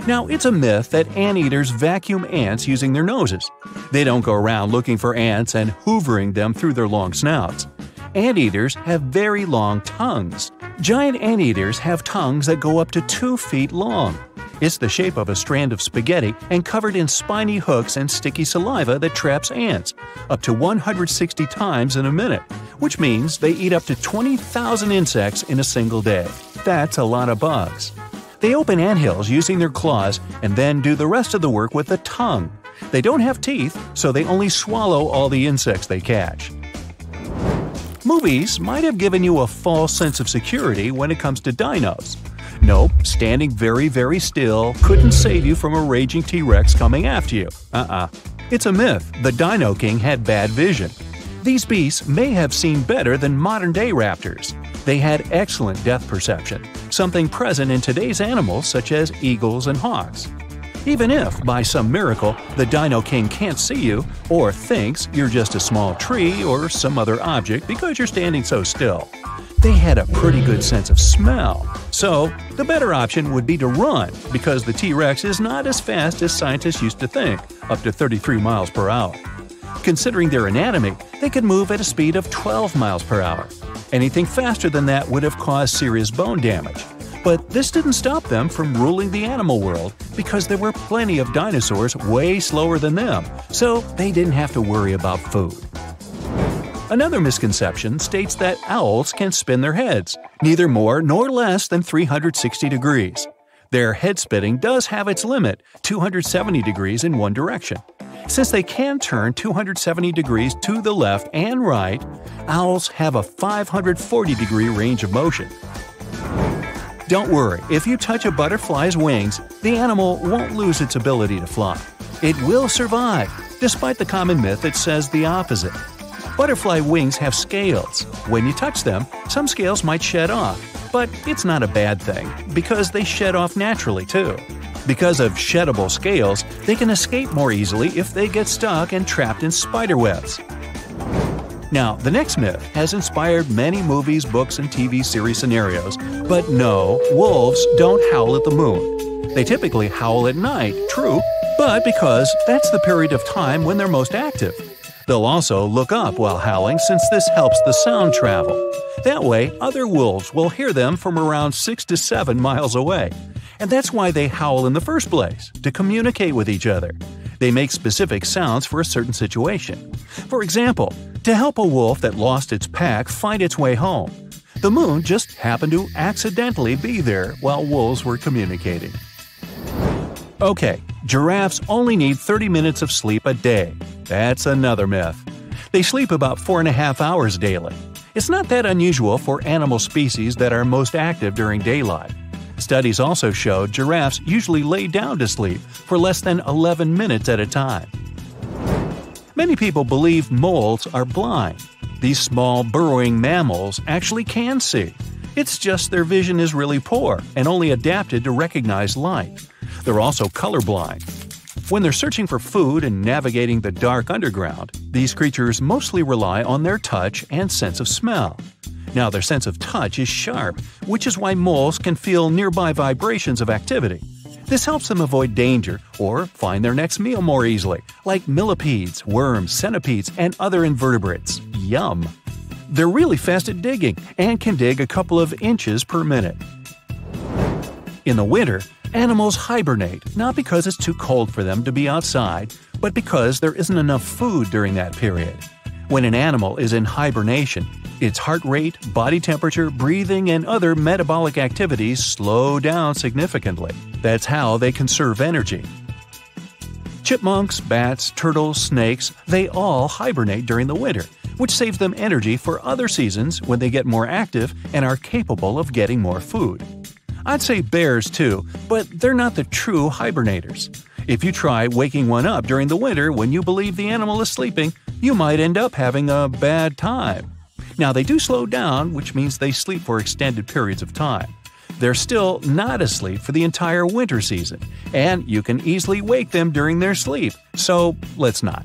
Now, it's a myth that anteaters vacuum ants using their noses. They don't go around looking for ants and hoovering them through their long snouts. Anteaters have very long tongues. Giant anteaters have tongues that go up to 2 feet long. It's the shape of a strand of spaghetti and covered in spiny hooks and sticky saliva that traps ants, up to 160 times in a minute, which means they eat up to 20,000 insects in a single day. That's a lot of bugs. They open anthills using their claws and then do the rest of the work with the tongue. They don't have teeth, so they only swallow all the insects they catch. Movies might have given you a false sense of security when it comes to dinos. Nope, standing very, very still couldn't save you from a raging T-Rex coming after you. It's a myth. The Dino King had bad vision. These beasts may have seen better than modern-day raptors. They had excellent depth perception, something present in today's animals such as eagles and hawks. Even if, by some miracle, the Dino King can't see you or thinks you're just a small tree or some other object because you're standing so still, they had a pretty good sense of smell. So, the better option would be to run because the T-Rex is not as fast as scientists used to think, up to 33 miles per hour. Considering their anatomy, they could move at a speed of 12 miles per hour. Anything faster than that would have caused serious bone damage. But this didn't stop them from ruling the animal world because there were plenty of dinosaurs way slower than them, so they didn't have to worry about food. Another misconception states that owls can spin their heads, neither more nor less than 360 degrees. Their head spinning does have its limit, 270 degrees in one direction. Since they can turn 270 degrees to the left and right, owls have a 540-degree range of motion. Don't worry, if you touch a butterfly's wings, the animal won't lose its ability to fly. It will survive, despite the common myth that says the opposite. Butterfly wings have scales. When you touch them, some scales might shed off, but it's not a bad thing, because they shed off naturally too. Because of sheddable scales, they can escape more easily if they get stuck and trapped in spider webs. Now, the next myth has inspired many movies, books, and TV series scenarios, but no, wolves don't howl at the moon. They typically howl at night, true, but because that's the period of time when they're most active. They'll also look up while howling since this helps the sound travel. That way, other wolves will hear them from around 6 to 7 miles away. And that's why they howl in the first place, to communicate with each other. They make specific sounds for a certain situation. For example, to help a wolf that lost its pack find its way home. The moon just happened to accidentally be there while wolves were communicating. Okay, giraffes only need 30 minutes of sleep a day. That's another myth. They sleep about 4.5 hours daily. It's not that unusual for animal species that are most active during daylight. Studies also show giraffes usually lay down to sleep for less than 11 minutes at a time. Many people believe moles are blind. These small burrowing mammals actually can see. It's just their vision is really poor and only adapted to recognize light. They're also colorblind. When they're searching for food and navigating the dark underground, these creatures mostly rely on their touch and sense of smell. Now, their sense of touch is sharp, which is why moles can feel nearby vibrations of activity. This helps them avoid danger or find their next meal more easily, like millipedes, worms, centipedes, and other invertebrates. Yum! They're really fast at digging and can dig a couple of inches per minute. In the winter, animals hibernate not because it's too cold for them to be outside, but because there isn't enough food during that period. When an animal is in hibernation, its heart rate, body temperature, breathing, and other metabolic activities slow down significantly. That's how they conserve energy. Chipmunks, bats, turtles, snakes, they all hibernate during the winter, which saves them energy for other seasons when they get more active and are capable of getting more food. I'd say bears too, but they're not the true hibernators. If you try waking one up during the winter when you believe the animal is sleeping, you might end up having a bad time. Now, they do slow down, which means they sleep for extended periods of time. They're still not asleep for the entire winter season, and you can easily wake them during their sleep, so let's not.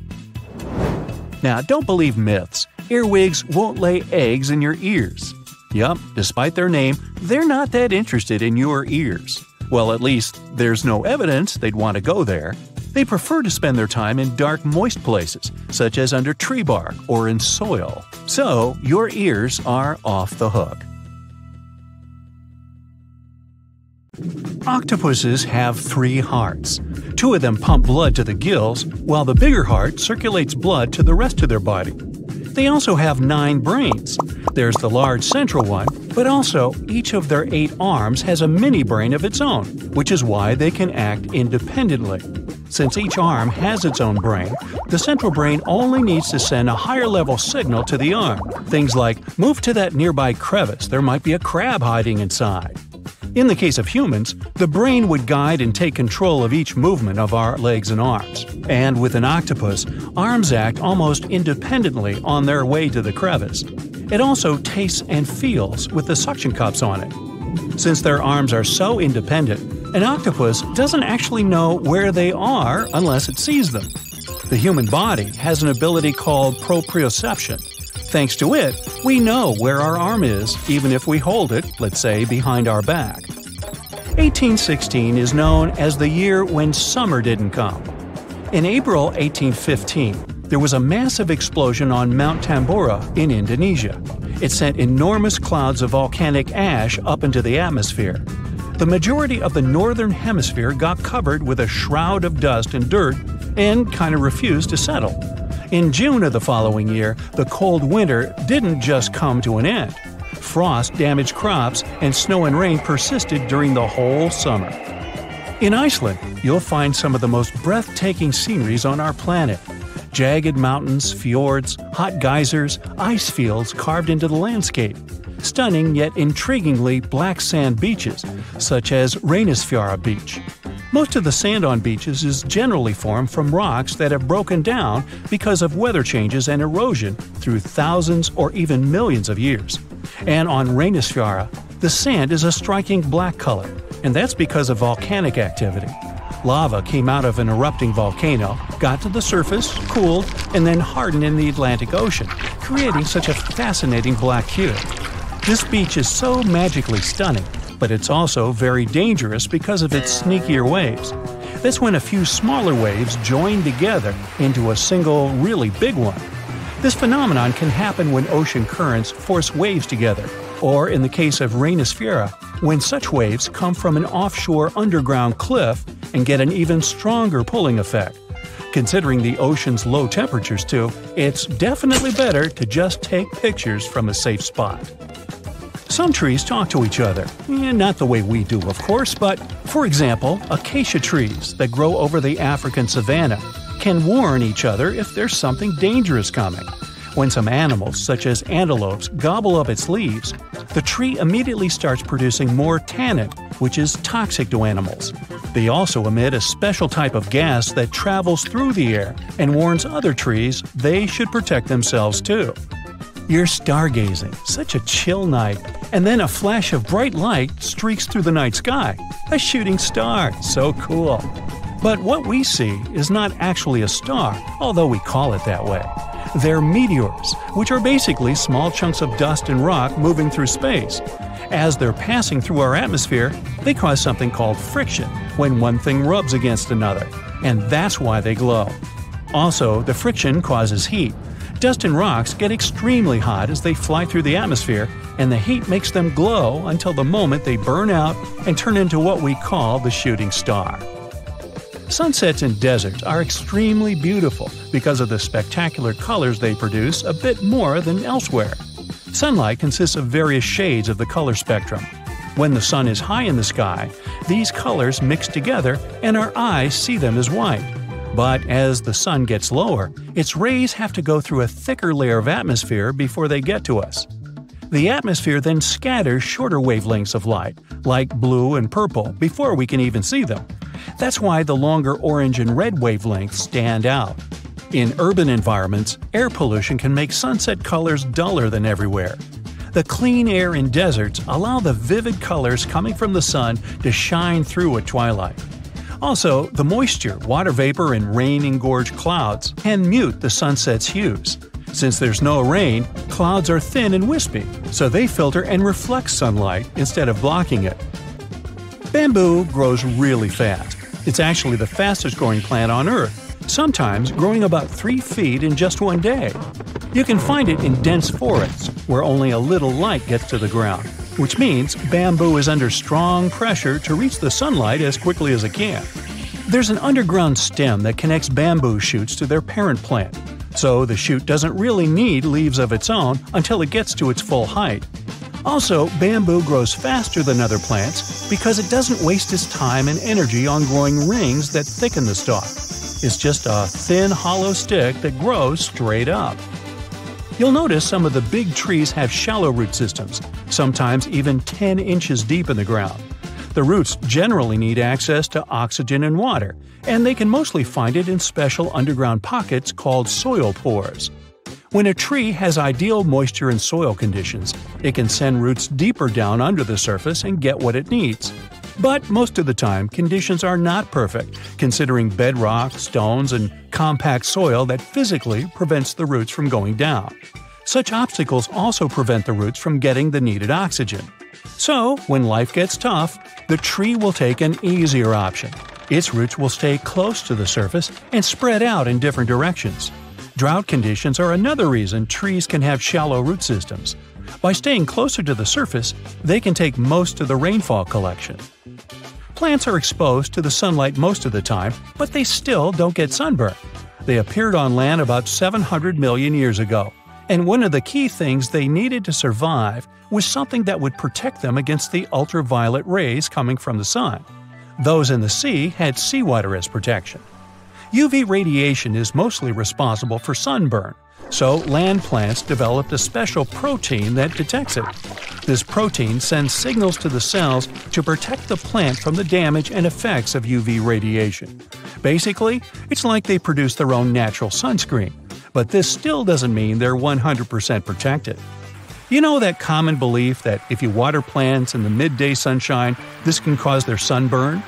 Now, don't believe myths. Earwigs won't lay eggs in your ears. Yup, despite their name, they're not that interested in your ears. Well, at least there's no evidence they'd want to go there. They prefer to spend their time in dark, moist places, such as under tree bark or in soil. So, your ears are off the hook. Octopuses have 3 hearts. 2 of them pump blood to the gills, while the bigger heart circulates blood to the rest of their body. They also have 9 brains. There's the large central one, but also each of their 8 arms has a mini brain of its own, which is why they can act independently. Since each arm has its own brain, the central brain only needs to send a higher level signal to the arm. Things like, move to that nearby crevice, there might be a crab hiding inside. In the case of humans, the brain would guide and take control of each movement of our legs and arms. And with an octopus, arms act almost independently on their way to the crevice. It also tastes and feels with the suction cups on it. Since their arms are so independent, an octopus doesn't actually know where they are unless it sees them. The human body has an ability called proprioception. Thanks to it, we know where our arm is, even if we hold it, let's say, behind our back. 1816 is known as the year when summer didn't come. In April 1815, there was a massive explosion on Mount Tambora in Indonesia. It sent enormous clouds of volcanic ash up into the atmosphere. The majority of the northern hemisphere got covered with a shroud of dust and dirt and kind of refused to settle. In June of the following year, the cold winter didn't just come to an end. Frost damaged crops, and snow and rain persisted during the whole summer. In Iceland, you'll find some of the most breathtaking sceneries on our planet. Jagged mountains, fjords, hot geysers, ice fields carved into the landscape. Stunning yet intriguingly black sand beaches, such as Reynisfjara Beach. Most of the sand on beaches is generally formed from rocks that have broken down because of weather changes and erosion through thousands or even millions of years. And on Reynisfjara, the sand is a striking black color, and that's because of volcanic activity. Lava came out of an erupting volcano, got to the surface, cooled, and then hardened in the Atlantic Ocean, creating such a fascinating black hue. This beach is so magically stunning, but it's also very dangerous because of its sneakier waves. That's when a few smaller waves join together into a single, really big one. This phenomenon can happen when ocean currents force waves together, or in the case of Reynisfjara, when such waves come from an offshore underground cliff and get an even stronger pulling effect. Considering the ocean's low temperatures too, it's definitely better to just take pictures from a safe spot. Some trees talk to each other. Not the way we do, of course, but, for example, acacia trees that grow over the African savanna can warn each other if there's something dangerous coming. When some animals, such as antelopes, gobble up its leaves, the tree immediately starts producing more tannin, which is toxic to animals. They also emit a special type of gas that travels through the air and warns other trees they should protect themselves too. You're stargazing, such a chill night, and then a flash of bright light streaks through the night sky. A shooting star, so cool. But what we see is not actually a star, although we call it that way. They're meteors, which are basically small chunks of dust and rock moving through space. As they're passing through our atmosphere, they cause something called friction when one thing rubs against another, and that's why they glow. Also, the friction causes heat. Dust and rocks get extremely hot as they fly through the atmosphere, and the heat makes them glow until the moment they burn out and turn into what we call the shooting star. Sunsets in deserts are extremely beautiful because of the spectacular colors they produce a bit more than elsewhere. Sunlight consists of various shades of the color spectrum. When the sun is high in the sky, these colors mix together and our eyes see them as white. But as the sun gets lower, its rays have to go through a thicker layer of atmosphere before they get to us. The atmosphere then scatters shorter wavelengths of light, like blue and purple, before we can even see them. That's why the longer orange and red wavelengths stand out. In urban environments, air pollution can make sunset colors duller than everywhere. The clean air in deserts allow the vivid colors coming from the sun to shine through at twilight. Also, the moisture, water vapor, and rain-engorged clouds can mute the sunset's hues. Since there's no rain, clouds are thin and wispy, so they filter and reflect sunlight instead of blocking it. Bamboo grows really fast. It's actually the fastest growing plant on Earth, sometimes growing about 3 feet in just one day. You can find it in dense forests, where only a little light gets to the ground, which means bamboo is under strong pressure to reach the sunlight as quickly as it can. There's an underground stem that connects bamboo shoots to their parent plant, so the shoot doesn't really need leaves of its own until it gets to its full height. Also, bamboo grows faster than other plants because it doesn't waste its time and energy on growing rings that thicken the stalk. It's just a thin, hollow stick that grows straight up. You'll notice some of the big trees have shallow root systems, sometimes even 10 inches deep in the ground. The roots generally need access to oxygen and water, and they can mostly find it in special underground pockets called soil pores. When a tree has ideal moisture and soil conditions, it can send roots deeper down under the surface and get what it needs. But most of the time, conditions are not perfect, considering bedrock, stones, and compact soil that physically prevents the roots from going down. Such obstacles also prevent the roots from getting the needed oxygen. So, when life gets tough, the tree will take an easier option. Its roots will stay close to the surface and spread out in different directions. Drought conditions are another reason trees can have shallow root systems. By staying closer to the surface, they can take most of the rainfall collection. Plants are exposed to the sunlight most of the time, but they still don't get sunburn. They appeared on land about 700 million years ago, and one of the key things they needed to survive was something that would protect them against the ultraviolet rays coming from the sun. Those in the sea had seawater as protection. UV radiation is mostly responsible for sunburn, so land plants developed a special protein that detects it. This protein sends signals to the cells to protect the plant from the damage and effects of UV radiation. Basically, it's like they produce their own natural sunscreen, but this still doesn't mean they're 100% protected. You know that common belief that if you water plants in the midday sunshine, this can cause their sunburn?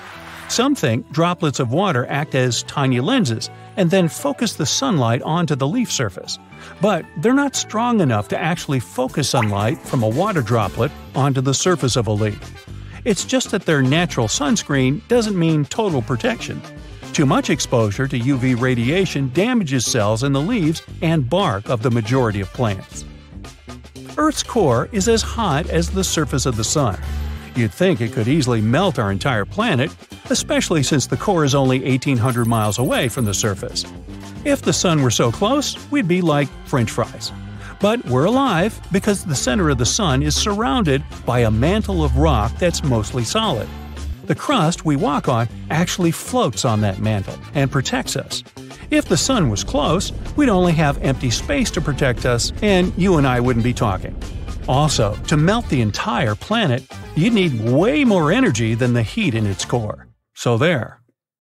Some think droplets of water act as tiny lenses and then focus the sunlight onto the leaf surface. But they're not strong enough to actually focus sunlight from a water droplet onto the surface of a leaf. It's just that their natural sunscreen doesn't mean total protection. Too much exposure to UV radiation damages cells in the leaves and bark of the majority of plants. Earth's core is as hot as the surface of the sun. You'd think it could easily melt our entire planet, especially since the core is only 1,800 miles away from the surface. If the sun were so close, we'd be like French fries. But we're alive because the center of the sun is surrounded by a mantle of rock that's mostly solid. The crust we walk on actually floats on that mantle and protects us. If the sun was close, we'd only have empty space to protect us, and you and I wouldn't be talking. Also, to melt the entire planet, you'd need way more energy than the heat in its core. So there.